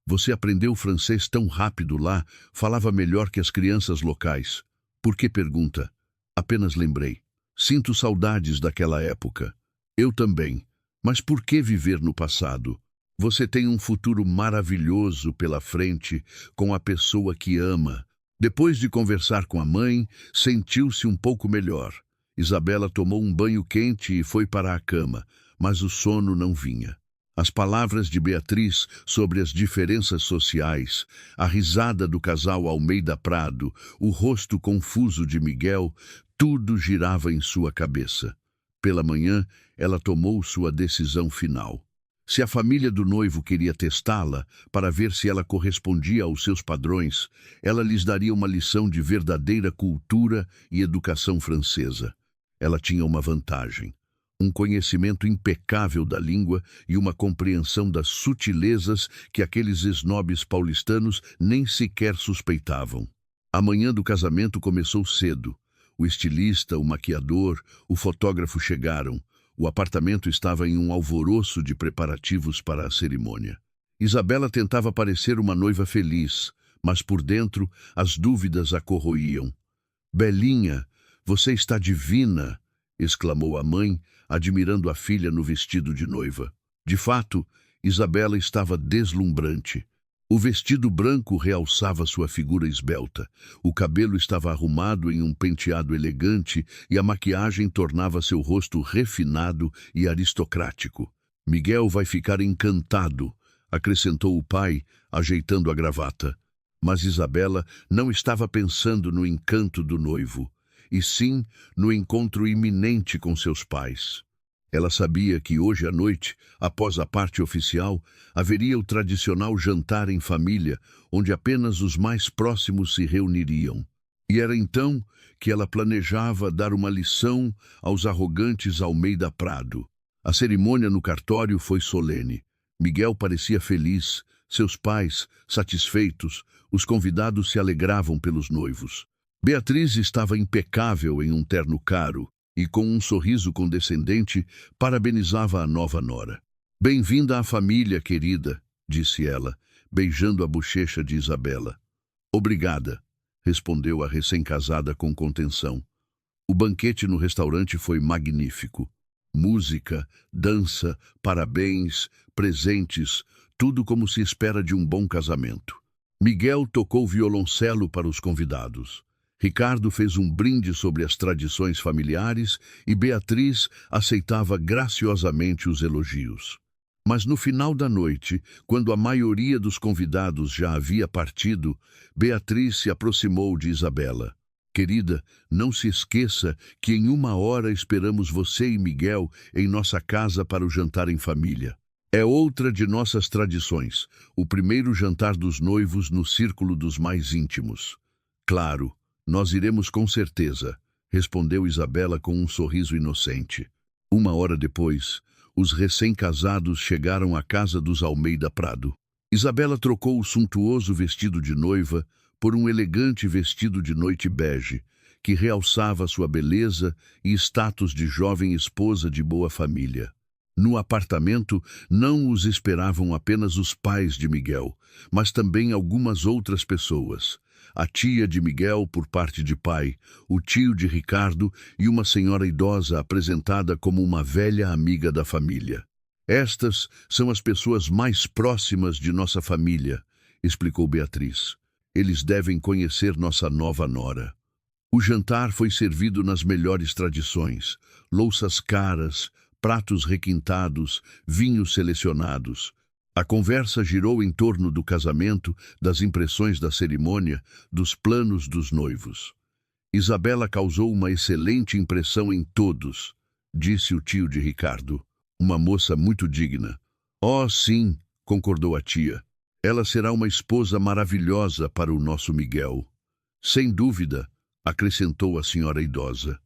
Você aprendeu francês tão rápido lá, falava melhor que as crianças locais. Por que pergunta? Apenas lembrei. Sinto saudades daquela época. Eu também. Mas por que viver no passado? Você tem um futuro maravilhoso pela frente com a pessoa que ama. Depois de conversar com a mãe, sentiu-se um pouco melhor. Isabela tomou um banho quente e foi para a cama, mas o sono não vinha. As palavras de Beatriz sobre as diferenças sociais, a risada do casal Almeida Prado, o rosto confuso de Miguel, tudo girava em sua cabeça. Pela manhã, ela tomou sua decisão final. Se a família do noivo queria testá-la para ver se ela correspondia aos seus padrões, ela lhes daria uma lição de verdadeira cultura e educação francesa. Ela tinha uma vantagem: um conhecimento impecável da língua e uma compreensão das sutilezas que aqueles snobs paulistanos nem sequer suspeitavam. A manhã do casamento começou cedo. O estilista, o maquiador, o fotógrafo chegaram. O apartamento estava em um alvoroço de preparativos para a cerimônia. Isabela tentava parecer uma noiva feliz, mas por dentro as dúvidas a corroíam. "Belinha, você está divina!", exclamou a mãe, admirando a filha no vestido de noiva. De fato, Isabela estava deslumbrante. O vestido branco realçava sua figura esbelta, o cabelo estava arrumado em um penteado elegante e a maquiagem tornava seu rosto refinado e aristocrático. "Miguel vai ficar encantado", acrescentou o pai, ajeitando a gravata. Mas Isabela não estava pensando no encanto do noivo, e sim no encontro iminente com seus pais. Ela sabia que hoje à noite, após a parte oficial, haveria o tradicional jantar em família, onde apenas os mais próximos se reuniriam. E era então que ela planejava dar uma lição aos arrogantes Almeida Prado. A cerimônia no cartório foi solene. Miguel parecia feliz, seus pais satisfeitos, os convidados se alegravam pelos noivos. Beatriz estava impecável em um terno caro, e com um sorriso condescendente, parabenizava a nova nora. "Bem-vinda à família, querida", disse ela, beijando a bochecha de Isabela. "Obrigada", respondeu a recém-casada com contenção. O banquete no restaurante foi magnífico. Música, dança, parabéns, presentes, tudo como se espera de um bom casamento. Miguel tocou violoncelo para os convidados. Ricardo fez um brinde sobre as tradições familiares e Beatriz aceitava graciosamente os elogios. Mas no final da noite, quando a maioria dos convidados já havia partido, Beatriz se aproximou de Isabela. "Querida, não se esqueça que em 1 hora esperamos você e Miguel em nossa casa para o jantar em família. É outra de nossas tradições, o primeiro jantar dos noivos no círculo dos mais íntimos." "Claro, nós iremos com certeza", respondeu Isabela com um sorriso inocente. 1 hora depois, os recém-casados chegaram à casa dos Almeida Prado. Isabela trocou o suntuoso vestido de noiva por um elegante vestido de noite bege, que realçava sua beleza e status de jovem esposa de boa família. No apartamento, não os esperavam apenas os pais de Miguel, mas também algumas outras pessoas. A tia de Miguel por parte de pai, o tio de Ricardo e uma senhora idosa apresentada como uma velha amiga da família. "Estas são as pessoas mais próximas de nossa família", explicou Beatriz. "Eles devem conhecer nossa nova nora." O jantar foi servido nas melhores tradições: louças caras, pratos requintados, vinhos selecionados. A conversa girou em torno do casamento, das impressões da cerimônia, dos planos dos noivos. "Isabela causou uma excelente impressão em todos", disse o tio de Ricardo. "Uma moça muito digna." "Oh, sim", concordou a tia. "Ela será uma esposa maravilhosa para o nosso Miguel." "Sem dúvida", acrescentou a senhora idosa.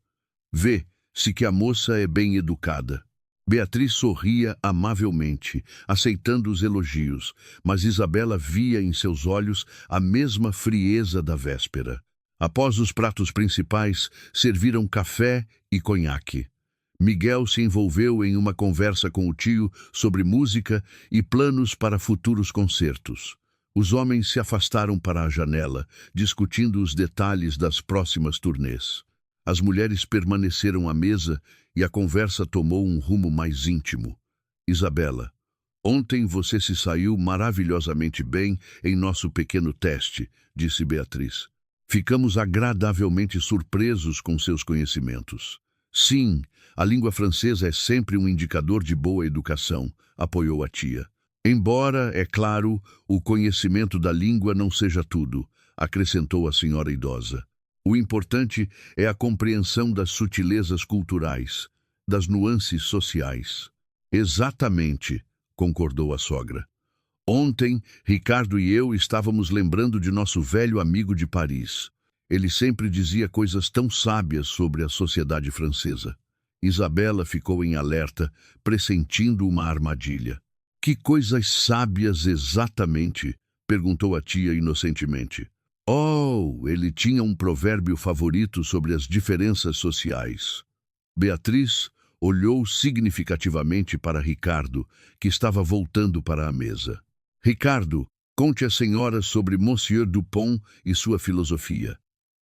"Vê-se que a moça é bem educada." Beatriz sorria amavelmente, aceitando os elogios, mas Isabela via em seus olhos a mesma frieza da véspera. Após os pratos principais, serviram café e conhaque. Miguel se envolveu em uma conversa com o tio sobre música e planos para futuros concertos. Os homens se afastaram para a janela, discutindo os detalhes das próximas turnês. As mulheres permaneceram à mesa e a conversa tomou um rumo mais íntimo. Isabela, ontem você se saiu maravilhosamente bem em nosso pequeno teste, disse Beatriz. Ficamos agradavelmente surpresos com seus conhecimentos. Sim, a língua francesa é sempre um indicador de boa educação, apoiou a tia. Embora, é claro, o conhecimento da língua não seja tudo, acrescentou a senhora idosa. O importante é a compreensão das sutilezas culturais, das nuances sociais. Exatamente, concordou a sogra. Ontem, Ricardo e eu estávamos lembrando de nosso velho amigo de Paris. Ele sempre dizia coisas tão sábias sobre a sociedade francesa. Isabela ficou em alerta, pressentindo uma armadilha. Que coisas sábias exatamente? Perguntou a tia inocentemente. Oh, ele tinha um provérbio favorito sobre as diferenças sociais. Beatriz olhou significativamente para Ricardo, que estava voltando para a mesa. Ricardo, conte à senhora sobre Monsieur Dupont e sua filosofia.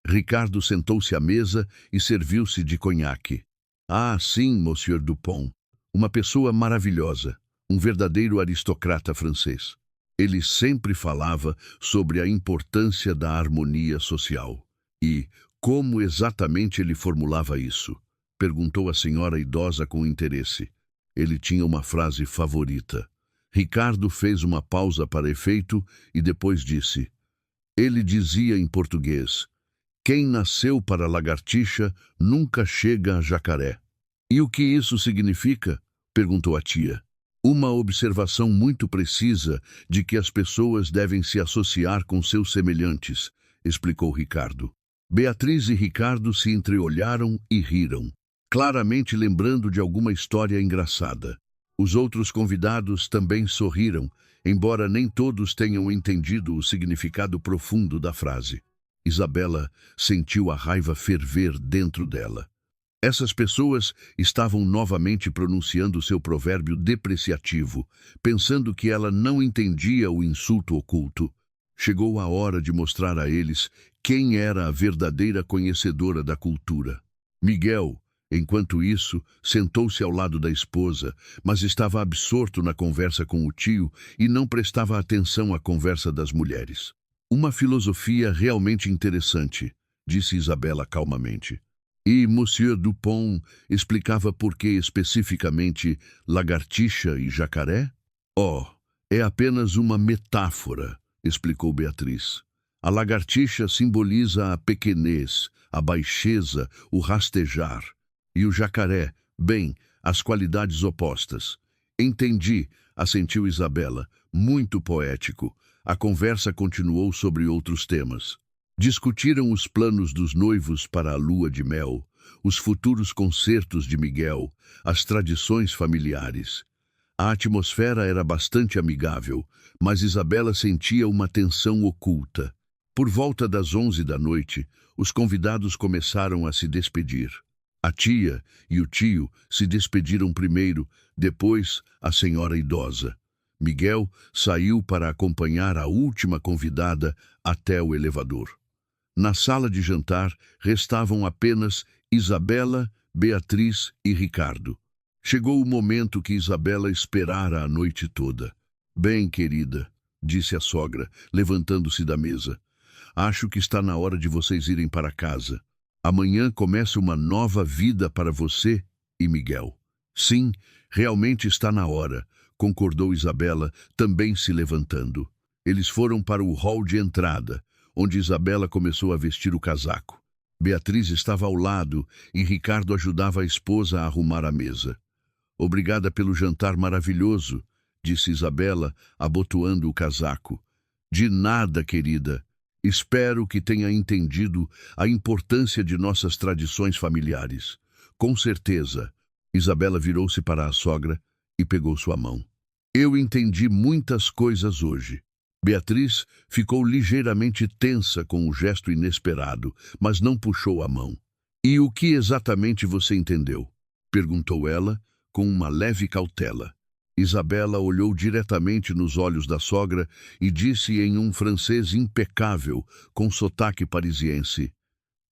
Ricardo sentou-se à mesa e serviu-se de conhaque. Ah, sim, Monsieur Dupont. Uma pessoa maravilhosa. Um verdadeiro aristocrata francês. Ele sempre falava sobre a importância da harmonia social. E como exatamente ele formulava isso? Perguntou a senhora idosa com interesse. Ele tinha uma frase favorita. Ricardo fez uma pausa para efeito e depois disse. Ele dizia em português, quem nasceu para lagartixa nunca chega a jacaré. E o que isso significa? Perguntou a tia. Uma observação muito precisa de que as pessoas devem se associar com seus semelhantes, explicou Ricardo. Beatriz e Ricardo se entreolharam e riram, claramente lembrando de alguma história engraçada. Os outros convidados também sorriram, embora nem todos tenham entendido o significado profundo da frase. Isabela sentiu a raiva ferver dentro dela. Essas pessoas estavam novamente pronunciando seu provérbio depreciativo, pensando que ela não entendia o insulto oculto. Chegou a hora de mostrar a eles quem era a verdadeira conhecedora da cultura. Miguel, enquanto isso, sentou-se ao lado da esposa, mas estava absorto na conversa com o tio e não prestava atenção à conversa das mulheres. Uma filosofia realmente interessante, disse Isabela calmamente. E Monsieur Dupont explicava por que especificamente lagartixa e jacaré? Oh, é apenas uma metáfora, explicou Beatriz. A lagartixa simboliza a pequenez, a baixeza, o rastejar. E o jacaré, bem, as qualidades opostas. Entendi, assentiu Isabela, muito poético. A conversa continuou sobre outros temas. Discutiram os planos dos noivos para a lua de mel, os futuros concertos de Miguel, as tradições familiares. A atmosfera era bastante amigável, mas Isabela sentia uma tensão oculta. Por volta das 11 da noite, os convidados começaram a se despedir. A tia e o tio se despediram primeiro, depois a senhora idosa. Miguel saiu para acompanhar a última convidada até o elevador. Na sala de jantar restavam apenas Isabela, Beatriz e Ricardo. Chegou o momento que Isabela esperara a noite toda. Bem, querida, disse a sogra, levantando-se da mesa. Acho que está na hora de vocês irem para casa. Amanhã começa uma nova vida para você e Miguel. Sim, realmente está na hora, concordou Isabela, também se levantando. Eles foram para o hall de entrada, onde Isabela começou a vestir o casaco. Beatriz estava ao lado e Ricardo ajudava a esposa a arrumar a mesa. Obrigada pelo jantar maravilhoso, disse Isabela, abotoando o casaco. De nada, querida. Espero que tenha entendido a importância de nossas tradições familiares. Com certeza. Isabela virou-se para a sogra e pegou sua mão. Eu entendi muitas coisas hoje. Beatriz ficou ligeiramente tensa com o gesto inesperado, mas não puxou a mão. E o que exatamente você entendeu? Perguntou ela, com uma leve cautela. Isabela olhou diretamente nos olhos da sogra e disse em um francês impecável, com sotaque parisiense: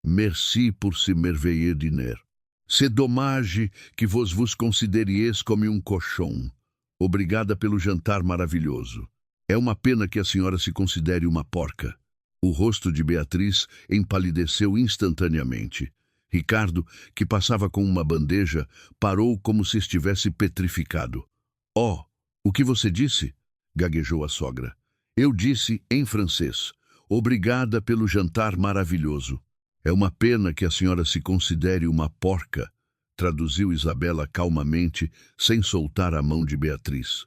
Merci pour ce merveilleux dîner. C'est dommage que vos consideriez comme um cochon. Obrigada pelo jantar maravilhoso. É uma pena que a senhora se considere uma porca. O rosto de Beatriz empalideceu instantaneamente. Ricardo, que passava com uma bandeja, parou como se estivesse petrificado. Oh, o que você disse? Gaguejou a sogra. Eu disse em francês: Obrigada pelo jantar maravilhoso. É uma pena que a senhora se considere uma porca, traduziu Isabela calmamente, sem soltar a mão de Beatriz.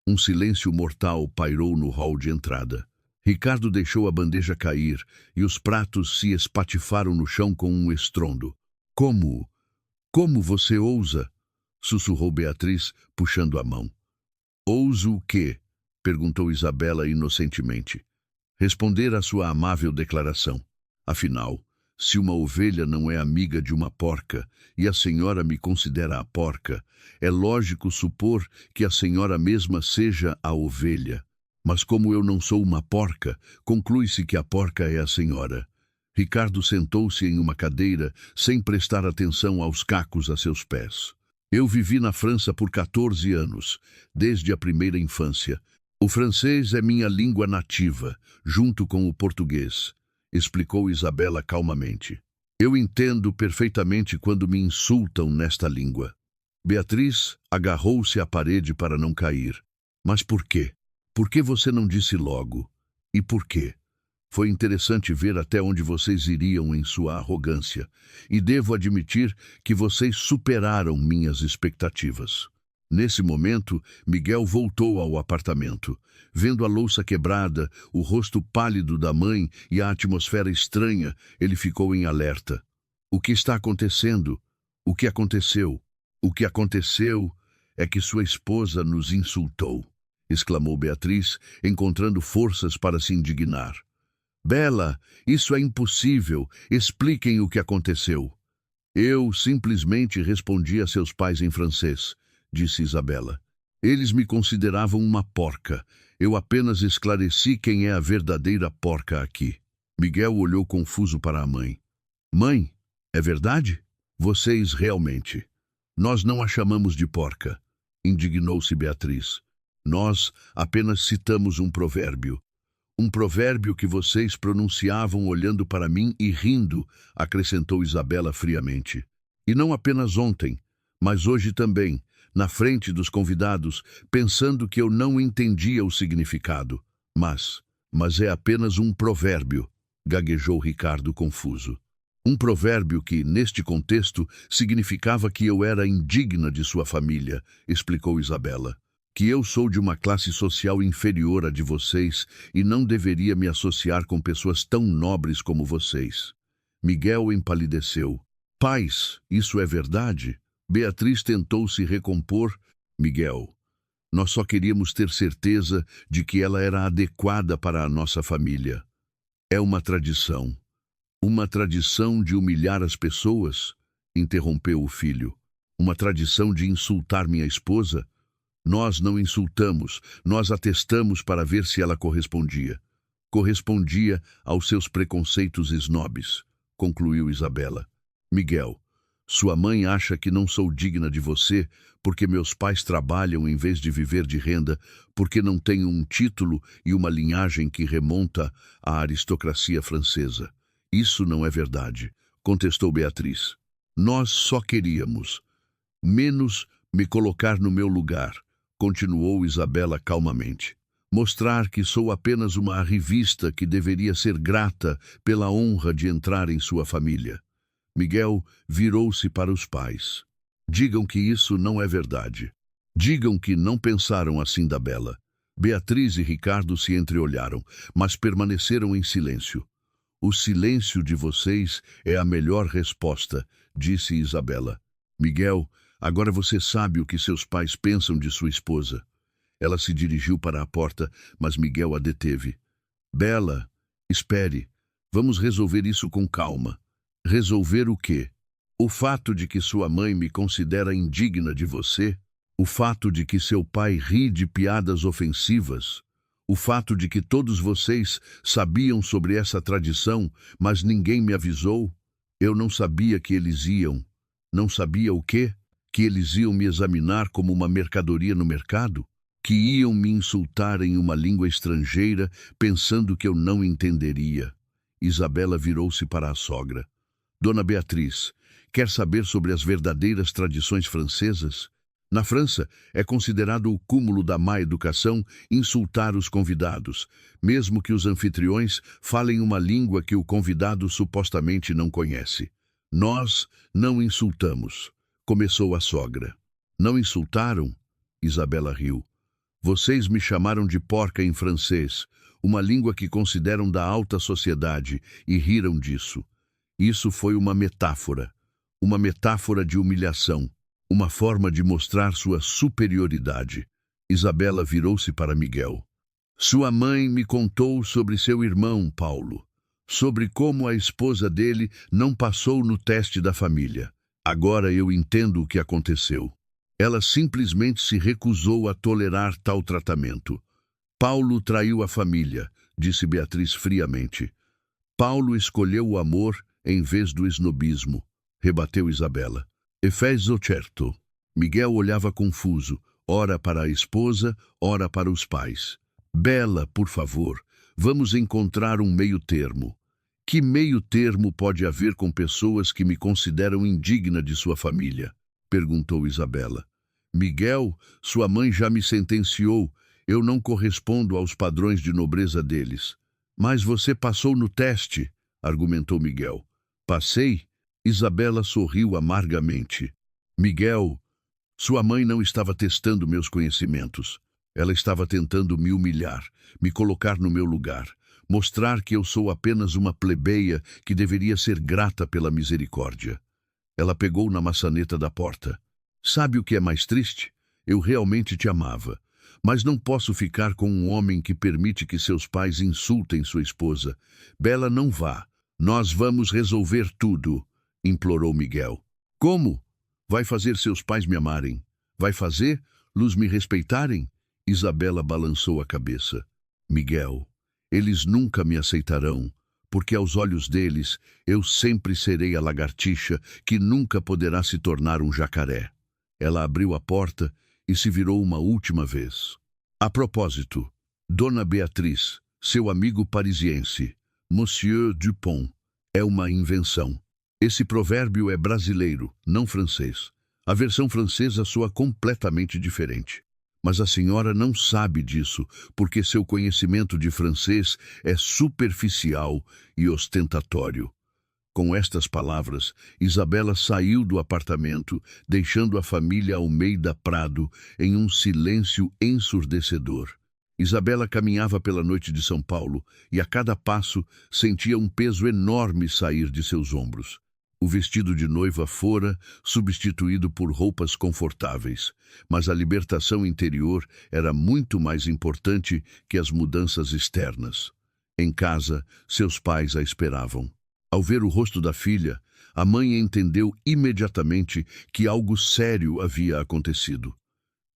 Um silêncio mortal pairou no hall de entrada. Ricardo deixou a bandeja cair e os pratos se espatifaram no chão com um estrondo. Como? Como você ousa? Sussurrou Beatriz, puxando a mão. Ouso o quê? Perguntou Isabela inocentemente. Responder à sua amável declaração. Afinal, se uma ovelha não é amiga de uma porca e a senhora me considera a porca, é lógico supor que a senhora mesma seja a ovelha. Mas como eu não sou uma porca, conclui-se que a porca é a senhora. Ricardo sentou-se em uma cadeira sem prestar atenção aos cacos a seus pés. Eu vivi na França por 14 anos, desde a primeira infância. O francês é minha língua nativa, junto com o português, explicou Isabela calmamente. Eu entendo perfeitamente quando me insultam nesta língua. Beatriz agarrou-se à parede para não cair. Mas por quê? Por que você não disse logo? E por quê? Foi interessante ver até onde vocês iriam em sua arrogância, e devo admitir que vocês superaram minhas expectativas. Nesse momento, Miguel voltou ao apartamento. Vendo a louça quebrada, o rosto pálido da mãe e a atmosfera estranha, ele ficou em alerta. O que está acontecendo? O que aconteceu? O que aconteceu é que sua esposa nos insultou, exclamou Beatriz, encontrando forças para se indignar. Bela, isso é impossível. Expliquem o que aconteceu. Eu simplesmente respondi a seus pais em francês, disse Isabela. Eles me consideravam uma porca. Eu apenas esclareci quem é a verdadeira porca aqui. Miguel olhou confuso para a mãe. Mãe, é verdade? Vocês realmente. Nós não a chamamos de porca, indignou-se Beatriz. Nós apenas citamos um provérbio. Um provérbio que vocês pronunciavam olhando para mim e rindo, acrescentou Isabela friamente. E não apenas ontem, mas hoje também, na frente dos convidados, pensando que eu não entendia o significado. Mas é apenas um provérbio, gaguejou Ricardo confuso. Um provérbio que, neste contexto, significava que eu era indigna de sua família, explicou Isabela. Que eu sou de uma classe social inferior à de vocês e não deveria me associar com pessoas tão nobres como vocês. Miguel empalideceu. Pais, isso é verdade? Beatriz tentou se recompor. Miguel, nós só queríamos ter certeza de que ela era adequada para a nossa família. É uma tradição. Uma tradição de humilhar as pessoas? Interrompeu o filho. Uma tradição de insultar minha esposa? Nós não insultamos, nós atestamos para ver se ela correspondia. Correspondia aos seus preconceitos snobs, concluiu Isabela. Miguel, sua mãe acha que não sou digna de você porque meus pais trabalham em vez de viver de renda, porque não tenho um título e uma linhagem que remonta à aristocracia francesa. Isso não é verdade, contestou Beatriz. Nós só queríamos, menos me colocar no meu lugar, continuou Isabela calmamente. Mostrar que sou apenas uma arrivista que deveria ser grata pela honra de entrar em sua família. Miguel virou-se para os pais. Digam que isso não é verdade. Digam que não pensaram assim da Bela. Beatriz e Ricardo se entreolharam, mas permaneceram em silêncio. O silêncio de vocês é a melhor resposta, disse Isabela. Miguel, agora você sabe o que seus pais pensam de sua esposa. Ela se dirigiu para a porta, mas Miguel a deteve. Bela, espere. Vamos resolver isso com calma. Resolver o quê? O fato de que sua mãe me considera indigna de você? O fato de que seu pai ri de piadas ofensivas, o fato de que todos vocês sabiam sobre essa tradição, mas ninguém me avisou. Eu não sabia que eles iam. Não sabia o quê? Que eles iam me examinar como uma mercadoria no mercado? Que iam me insultar em uma língua estrangeira, pensando que eu não entenderia. Isabela virou-se para a sogra. Dona Beatriz, quer saber sobre as verdadeiras tradições francesas? Na França, é considerado o cúmulo da má educação insultar os convidados, mesmo que os anfitriões falem uma língua que o convidado supostamente não conhece. Nós não insultamos, começou a sogra. Não insultaram? Isabela riu. Vocês me chamaram de porca em francês, uma língua que consideram da alta sociedade, e riram disso. Isso foi uma metáfora de humilhação, uma forma de mostrar sua superioridade. Isabela virou-se para Miguel. Sua mãe me contou sobre seu irmão, Paulo, sobre como a esposa dele não passou no teste da família. Agora eu entendo o que aconteceu. Ela simplesmente se recusou a tolerar tal tratamento. Paulo traiu a família, disse Beatriz friamente. Paulo escolheu o amor em vez do esnobismo, rebateu Isabela. E fez o certo. Miguel olhava confuso, ora para a esposa, ora para os pais. Bela, por favor, vamos encontrar um meio termo. Que meio termo pode haver com pessoas que me consideram indigna de sua família? Perguntou Isabela. Miguel, sua mãe já me sentenciou. Eu não correspondo aos padrões de nobreza deles. Mas você passou no teste, argumentou Miguel. Passei? Isabela sorriu amargamente. Miguel, sua mãe não estava testando meus conhecimentos. Ela estava tentando me humilhar, me colocar no meu lugar, mostrar que eu sou apenas uma plebeia que deveria ser grata pela misericórdia. Ela pegou na maçaneta da porta. Sabe o que é mais triste? Eu realmente te amava, mas não posso ficar com um homem que permite que seus pais insultem sua esposa. Bela, não vá. Nós vamos resolver tudo, implorou Miguel. Como? Vai fazer seus pais me amarem? Vai fazer Luz me respeitarem? Isabela balançou a cabeça. Miguel, eles nunca me aceitarão, porque aos olhos deles eu sempre serei a lagartixa que nunca poderá se tornar um jacaré. Ela abriu a porta e se virou uma última vez. A propósito, Dona Beatriz, seu amigo parisiense, Monsieur Dupont, é uma invenção. Esse provérbio é brasileiro, não francês. A versão francesa soa completamente diferente. Mas a senhora não sabe disso, porque seu conhecimento de francês é superficial e ostentatório. Com estas palavras, Isabela saiu do apartamento, deixando a família Almeida Prado em um silêncio ensurdecedor. Isabela caminhava pela noite de São Paulo e a cada passo sentia um peso enorme sair de seus ombros. O vestido de noiva fora substituído por roupas confortáveis, mas a libertação interior era muito mais importante que as mudanças externas. Em casa, seus pais a esperavam. Ao ver o rosto da filha, a mãe entendeu imediatamente que algo sério havia acontecido.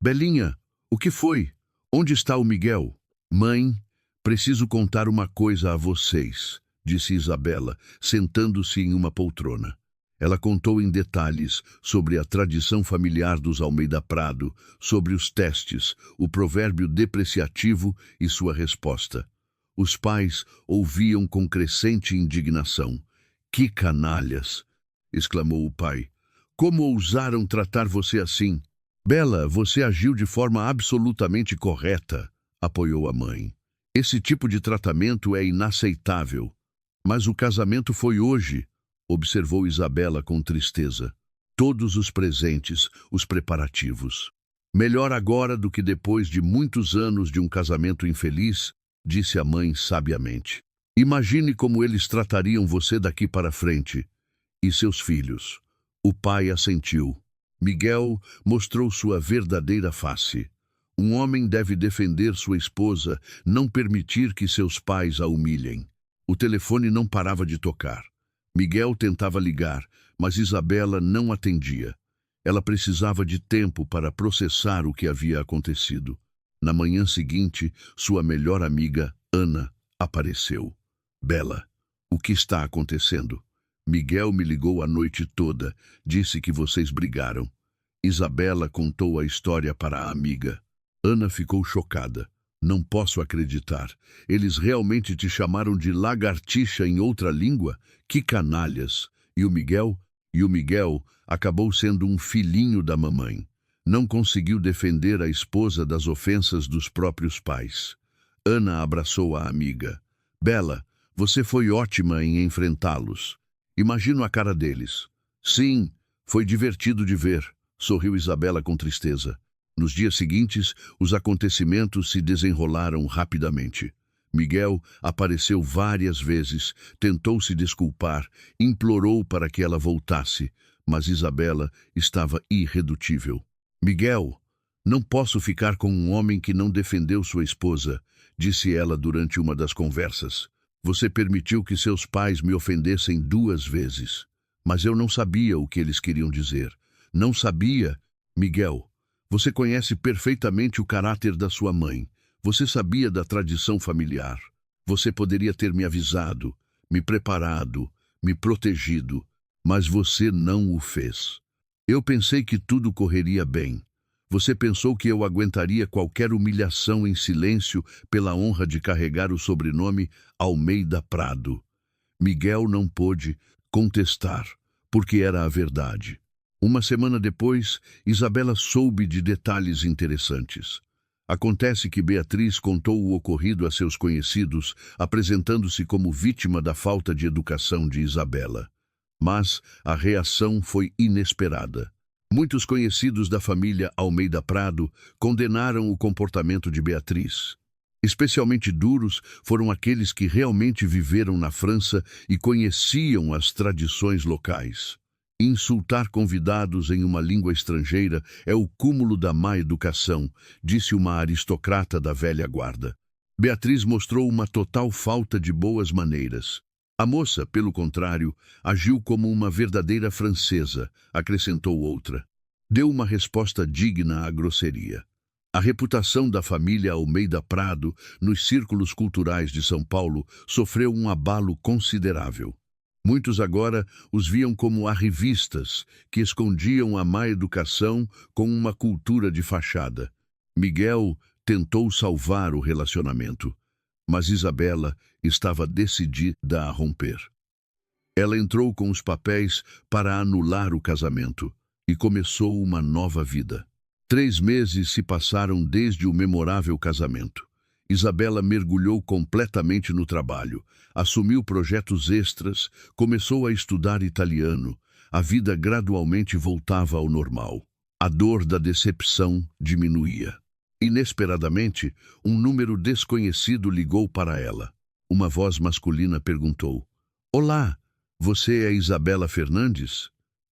Belinha, o que foi? Onde está o Miguel? Mãe, preciso contar uma coisa a vocês, disse Isabela, sentando-se em uma poltrona. Ela contou em detalhes sobre a tradição familiar dos Almeida Prado, sobre os testes, o provérbio depreciativo e sua resposta. Os pais ouviam com crescente indignação. Que canalhas! Exclamou o pai. Como ousaram tratar você assim? Bela, você agiu de forma absolutamente correta, apoiou a mãe. Esse tipo de tratamento é inaceitável. Mas o casamento foi hoje, observou Isabela com tristeza. Todos os presentes, os preparativos. Melhor agora do que depois de muitos anos de um casamento infeliz, disse a mãe sabiamente. Imagine como eles tratariam você daqui para frente. E seus filhos. O pai assentiu. Miguel mostrou sua verdadeira face. Um homem deve defender sua esposa, não permitir que seus pais a humilhem. O telefone não parava de tocar. Miguel tentava ligar, mas Isabela não atendia. Ela precisava de tempo para processar o que havia acontecido. Na manhã seguinte, sua melhor amiga, Ana, apareceu. Bela, o que está acontecendo? Miguel me ligou a noite toda, disse que vocês brigaram. Isabela contou a história para a amiga. Ana ficou chocada. Não posso acreditar. Eles realmente te chamaram de lagartixa em outra língua? Que canalhas! E o Miguel? E o Miguel acabou sendo um filhinho da mamãe. Não conseguiu defender a esposa das ofensas dos próprios pais. Ana abraçou a amiga. Bela, você foi ótima em enfrentá-los. Imagino a cara deles. Sim, foi divertido de ver, sorriu Isabela com tristeza. Nos dias seguintes, os acontecimentos se desenrolaram rapidamente. Miguel apareceu várias vezes, tentou se desculpar, implorou para que ela voltasse, mas Isabela estava irredutível. Miguel, não posso ficar com um homem que não defendeu sua esposa, disse ela durante uma das conversas. Você permitiu que seus pais me ofendessem 2 vezes. Mas eu não sabia o que eles queriam dizer. Não sabia. Miguel, você conhece perfeitamente o caráter da sua mãe. Você sabia da tradição familiar. Você poderia ter me avisado, me preparado, me protegido, mas você não o fez. Eu pensei que tudo correria bem. Você pensou que eu aguentaria qualquer humilhação em silêncio pela honra de carregar o sobrenome Almeida Prado. Miguel não pôde contestar, porque era a verdade. Uma semana depois, Isabela soube de detalhes interessantes. Acontece que Beatriz contou o ocorrido a seus conhecidos, apresentando-se como vítima da falta de educação de Isabela. Mas a reação foi inesperada. Muitos conhecidos da família Almeida Prado condenaram o comportamento de Beatriz. Especialmente duros foram aqueles que realmente viveram na França e conheciam as tradições locais. Insultar convidados em uma língua estrangeira é o cúmulo da má educação, disse uma aristocrata da velha guarda. Beatriz mostrou uma total falta de boas maneiras. A moça, pelo contrário, agiu como uma verdadeira francesa, acrescentou outra. Deu uma resposta digna à grosseria. A reputação da família Almeida Prado nos círculos culturais de São Paulo sofreu um abalo considerável. Muitos agora os viam como arrivistas que escondiam a má educação com uma cultura de fachada. Miguel tentou salvar o relacionamento, mas Isabela estava decidida a romper. Ela entrou com os papéis para anular o casamento e começou uma nova vida. 3 meses se passaram desde o memorável casamento. Isabela mergulhou completamente no trabalho, assumiu projetos extras, começou a estudar italiano. A vida gradualmente voltava ao normal. A dor da decepção diminuía. Inesperadamente, um número desconhecido ligou para ela. Uma voz masculina perguntou: Olá, você é Isabela Fernandes?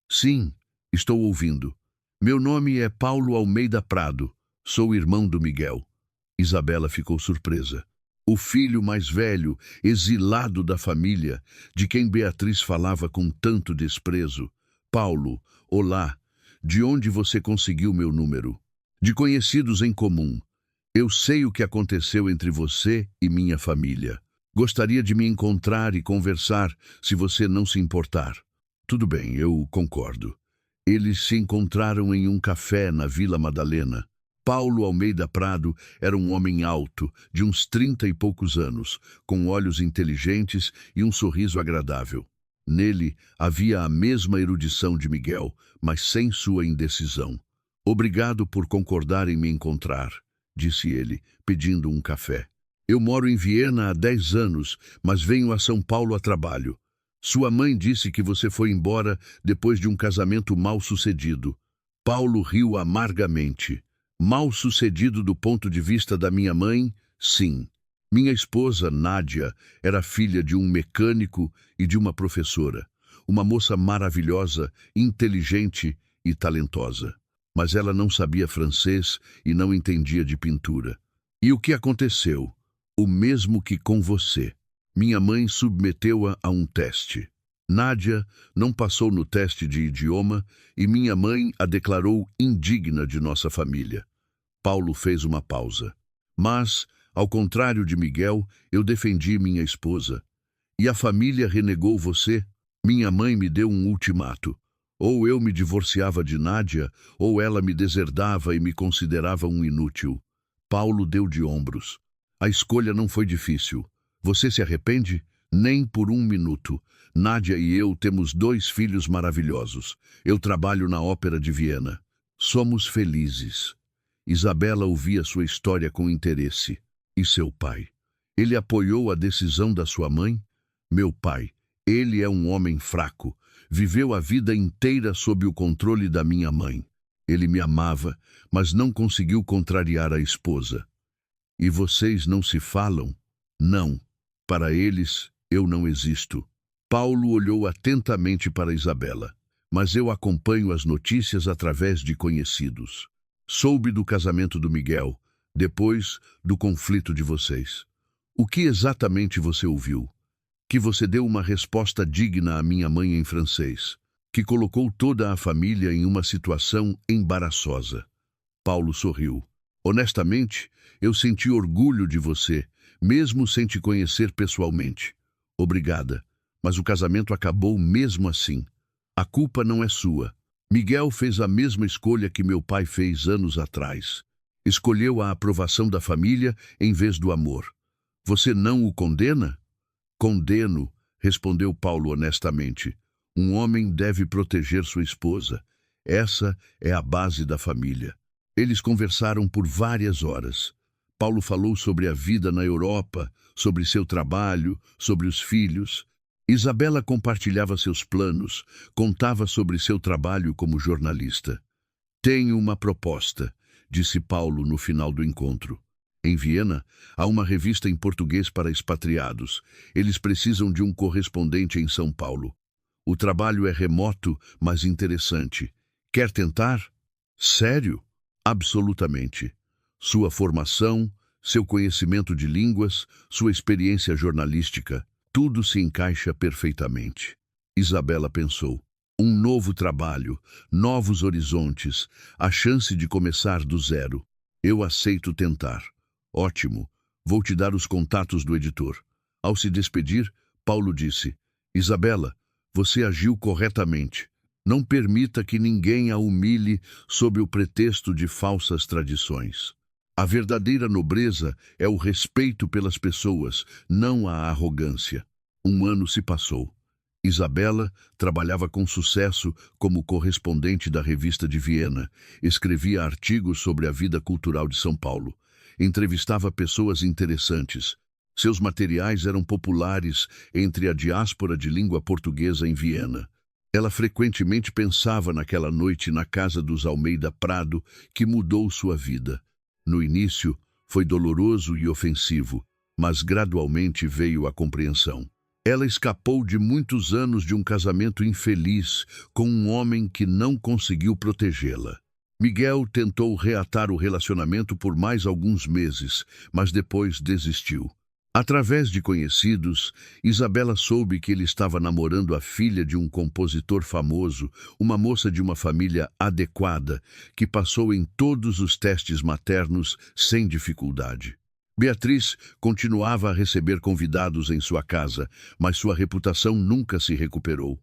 Sim, estou ouvindo. Meu nome é Paulo Almeida Prado. Sou irmão do Miguel. Isabela ficou surpresa. O filho mais velho, exilado da família, de quem Beatriz falava com tanto desprezo. Paulo, olá, de onde você conseguiu meu número? De conhecidos em comum. Eu sei o que aconteceu entre você e minha família. Gostaria de me encontrar e conversar, se você não se importar. Tudo bem, eu concordo. Eles se encontraram em um café na Vila Madalena. Paulo Almeida Prado era um homem alto, de uns 30 e poucos anos, com olhos inteligentes e um sorriso agradável. Nele havia a mesma erudição de Miguel, mas sem sua indecisão. Obrigado por concordar em me encontrar, disse ele, pedindo um café. Eu moro em Viena há 10 anos, mas venho a São Paulo a trabalho. Sua mãe disse que você foi embora depois de um casamento mal-sucedido. Paulo riu amargamente. Mal-sucedido do ponto de vista da minha mãe, sim. Minha esposa, Nádia, era filha de um mecânico e de uma professora. Uma moça maravilhosa, inteligente e talentosa. Mas ela não sabia francês e não entendia de pintura. E o que aconteceu? O mesmo que com você. Minha mãe submeteu-a a um teste. Nádia não passou no teste de idioma e minha mãe a declarou indigna de nossa família. Paulo fez uma pausa. Mas, ao contrário de Miguel, eu defendi minha esposa. E a família renegou você? Minha mãe me deu um ultimato. Ou eu me divorciava de Nádia, ou ela me deserdava e me considerava um inútil. Paulo deu de ombros. A escolha não foi difícil. Você se arrepende? Nem por um minuto. Nádia e eu temos 2 filhos maravilhosos. Eu trabalho na Ópera de Viena. Somos felizes. Isabela ouvia sua história com interesse. E seu pai? Ele apoiou a decisão da sua mãe? Meu pai, ele é um homem fraco. Viveu a vida inteira sob o controle da minha mãe. Ele me amava, mas não conseguiu contrariar a esposa. E vocês não se falam? Não. Para eles, eu não existo. Paulo olhou atentamente para Isabela. Mas eu acompanho as notícias através de conhecidos. Soube do casamento do Miguel, depois do conflito de vocês. O que exatamente você ouviu? Que você deu uma resposta digna à minha mãe em francês, que colocou toda a família em uma situação embaraçosa. Paulo sorriu. Honestamente, eu senti orgulho de você, mesmo sem te conhecer pessoalmente. Obrigada, mas o casamento acabou mesmo assim. A culpa não é sua. Miguel fez a mesma escolha que meu pai fez anos atrás. Escolheu a aprovação da família em vez do amor. Você não o condena? Condeno, respondeu Paulo honestamente. Um homem deve proteger sua esposa. Essa é a base da família. Eles conversaram por várias horas. Paulo falou sobre a vida na Europa, sobre seu trabalho, sobre os filhos. Isabela compartilhava seus planos, contava sobre seu trabalho como jornalista. Tenho uma proposta, disse Paulo no final do encontro. Em Viena, há uma revista em português para expatriados. Eles precisam de um correspondente em São Paulo. O trabalho é remoto, mas interessante. Quer tentar? Sério? Absolutamente. Sua formação, seu conhecimento de línguas, sua experiência jornalística, tudo se encaixa perfeitamente. Isabela pensou. Um novo trabalho, novos horizontes, a chance de começar do zero. Eu aceito tentar. Ótimo. Vou te dar os contatos do editor. Ao se despedir, Paulo disse: Isabela, você agiu corretamente. Não permita que ninguém a humilhe sob o pretexto de falsas tradições. A verdadeira nobreza é o respeito pelas pessoas, não a arrogância. 1 ano se passou. Isabela trabalhava com sucesso como correspondente da revista de Viena, escrevia artigos sobre a vida cultural de São Paulo, entrevistava pessoas interessantes. Seus materiais eram populares entre a diáspora de língua portuguesa em Viena. Ela frequentemente pensava naquela noite na casa dos Almeida Prado que mudou sua vida. No início, foi doloroso e ofensivo, mas gradualmente veio a compreensão. Ela escapou de muitos anos de um casamento infeliz com um homem que não conseguiu protegê-la. Miguel tentou reatar o relacionamento por mais alguns meses, mas depois desistiu. Através de conhecidos, Isabela soube que ele estava namorando a filha de um compositor famoso, uma moça de uma família adequada, que passou em todos os testes maternos sem dificuldade. Beatriz continuava a receber convidados em sua casa, mas sua reputação nunca se recuperou.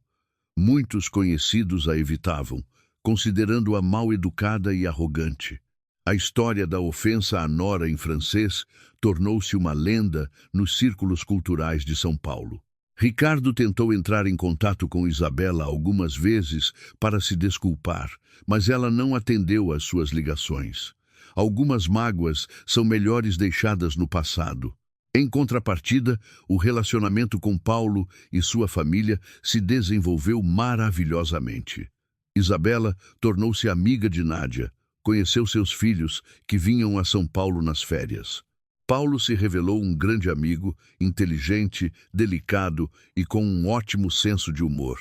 Muitos conhecidos a evitavam, considerando-a mal educada e arrogante. A história da ofensa à nora em francês tornou-se uma lenda nos círculos culturais de São Paulo. Ricardo tentou entrar em contato com Isabela algumas vezes para se desculpar, mas ela não atendeu às suas ligações. Algumas mágoas são melhores deixadas no passado. Em contrapartida, o relacionamento com Paulo e sua família se desenvolveu maravilhosamente. Isabela tornou-se amiga de Nádia. Conheceu seus filhos, que vinham a São Paulo nas férias. Paulo se revelou um grande amigo, inteligente, delicado e com um ótimo senso de humor.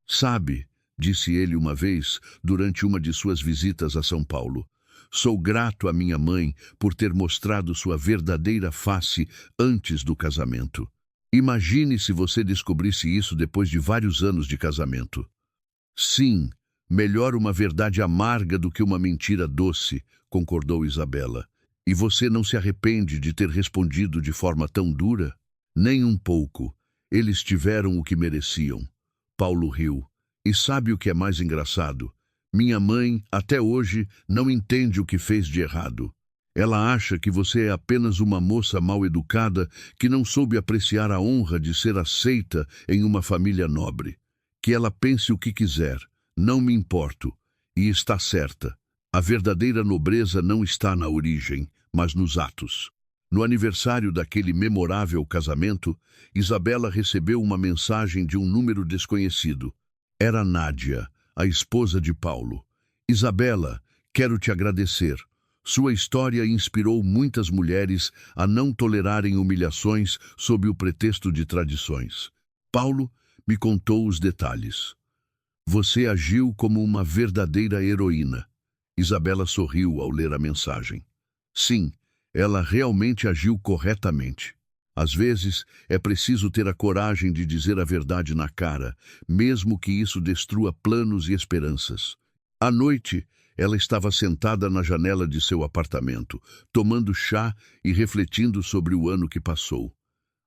Sabe, disse ele uma vez, durante uma de suas visitas a São Paulo, sou grato à minha mãe por ter mostrado sua verdadeira face antes do casamento. Imagine se você descobrisse isso depois de vários anos de casamento. Sim, melhor uma verdade amarga do que uma mentira doce, concordou Isabela. E você não se arrepende de ter respondido de forma tão dura? Nem um pouco. Eles tiveram o que mereciam. Paulo riu. E sabe o que é mais engraçado? Minha mãe, até hoje, não entende o que fez de errado. Ela acha que você é apenas uma moça mal educada que não soube apreciar a honra de ser aceita em uma família nobre. Que ela pense o que quiser, não me importo. E está certa. A verdadeira nobreza não está na origem, mas nos atos. No aniversário daquele memorável casamento, Isabela recebeu uma mensagem de um número desconhecido. Era Nádia, a esposa de Paulo. Isabela, quero te agradecer. Sua história inspirou muitas mulheres a não tolerarem humilhações sob o pretexto de tradições. Paulo me contou os detalhes. Você agiu como uma verdadeira heroína. Isabela sorriu ao ler a mensagem. Sim, ela realmente agiu corretamente. Às vezes, é preciso ter a coragem de dizer a verdade na cara, mesmo que isso destrua planos e esperanças. À noite, ela estava sentada na janela de seu apartamento, tomando chá e refletindo sobre o ano que passou.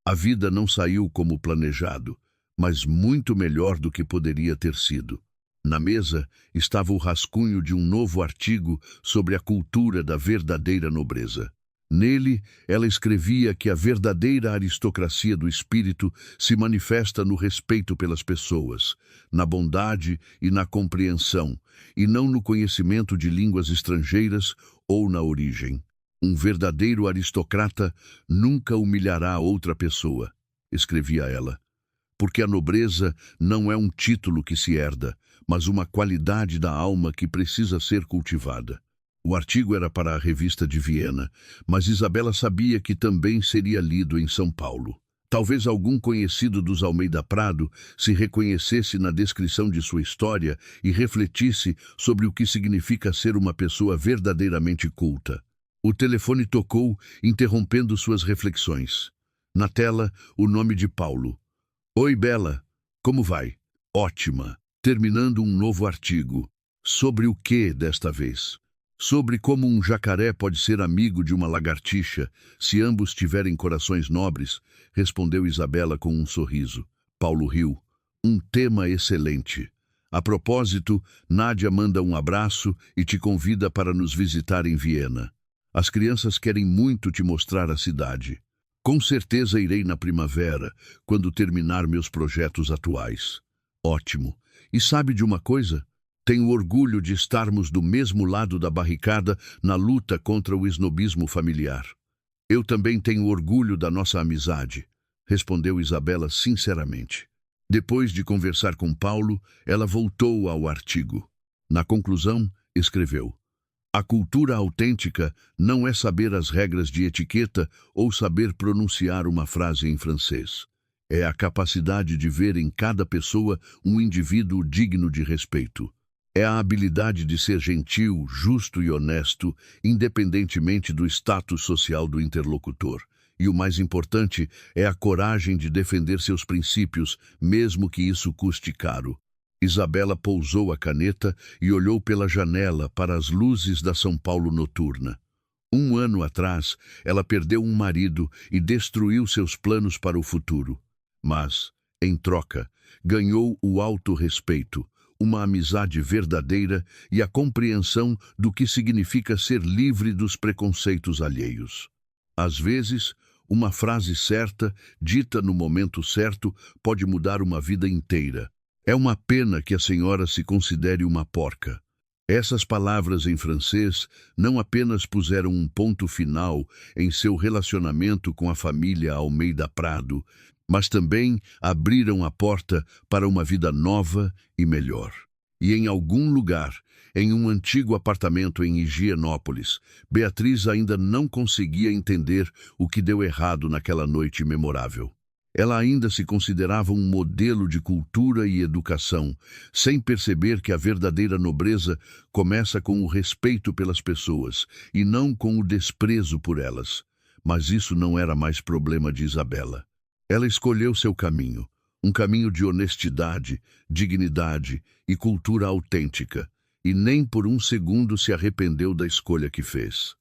A vida não saiu como planejado, mas muito melhor do que poderia ter sido. Na mesa estava o rascunho de um novo artigo sobre a cultura da verdadeira nobreza. Nele, ela escrevia que a verdadeira aristocracia do espírito se manifesta no respeito pelas pessoas, na bondade e na compreensão, e não no conhecimento de línguas estrangeiras ou na origem. Um verdadeiro aristocrata nunca humilhará outra pessoa, escrevia ela, porque a nobreza não é um título que se herda, mas uma qualidade da alma que precisa ser cultivada. O artigo era para a revista de Viena, mas Isabela sabia que também seria lido em São Paulo. Talvez algum conhecido dos Almeida Prado se reconhecesse na descrição de sua história e refletisse sobre o que significa ser uma pessoa verdadeiramente culta. O telefone tocou, interrompendo suas reflexões. Na tela, o nome de Paulo. Oi, Bela. Como vai? Ótima. Terminando um novo artigo. Sobre o que desta vez? Sobre como um jacaré pode ser amigo de uma lagartixa, se ambos tiverem corações nobres, respondeu Isabela com um sorriso. Paulo riu. Um tema excelente. A propósito, Nádia manda um abraço e te convida para nos visitar em Viena. As crianças querem muito te mostrar a cidade. Com certeza irei na primavera, quando terminar meus projetos atuais. Ótimo. E sabe de uma coisa? Tenho orgulho de estarmos do mesmo lado da barricada na luta contra o esnobismo familiar. Eu também tenho orgulho da nossa amizade, respondeu Isabela sinceramente. Depois de conversar com Paulo, ela voltou ao artigo. Na conclusão, escreveu: a cultura autêntica não é saber as regras de etiqueta ou saber pronunciar uma frase em francês. É a capacidade de ver em cada pessoa um indivíduo digno de respeito. É a habilidade de ser gentil, justo e honesto, independentemente do status social do interlocutor. E o mais importante é a coragem de defender seus princípios, mesmo que isso custe caro. Isabela pousou a caneta e olhou pela janela para as luzes da São Paulo noturna. 1 ano atrás, ela perdeu um marido e destruiu seus planos para o futuro. Mas, em troca, ganhou o autorrespeito, uma amizade verdadeira e a compreensão do que significa ser livre dos preconceitos alheios. Às vezes, uma frase certa, dita no momento certo, pode mudar uma vida inteira. É uma pena que a senhora se considere uma porca. Essas palavras em francês não apenas puseram um ponto final em seu relacionamento com a família Almeida Prado, mas também abriram a porta para uma vida nova e melhor. E em algum lugar, em um antigo apartamento em Higienópolis, Beatriz ainda não conseguia entender o que deu errado naquela noite memorável. Ela ainda se considerava um modelo de cultura e educação, sem perceber que a verdadeira nobreza começa com o respeito pelas pessoas e não com o desprezo por elas. Mas isso não era mais problema de Isabela. Ela escolheu seu caminho, um caminho de honestidade, dignidade e cultura autêntica, e nem por um segundo se arrependeu da escolha que fez.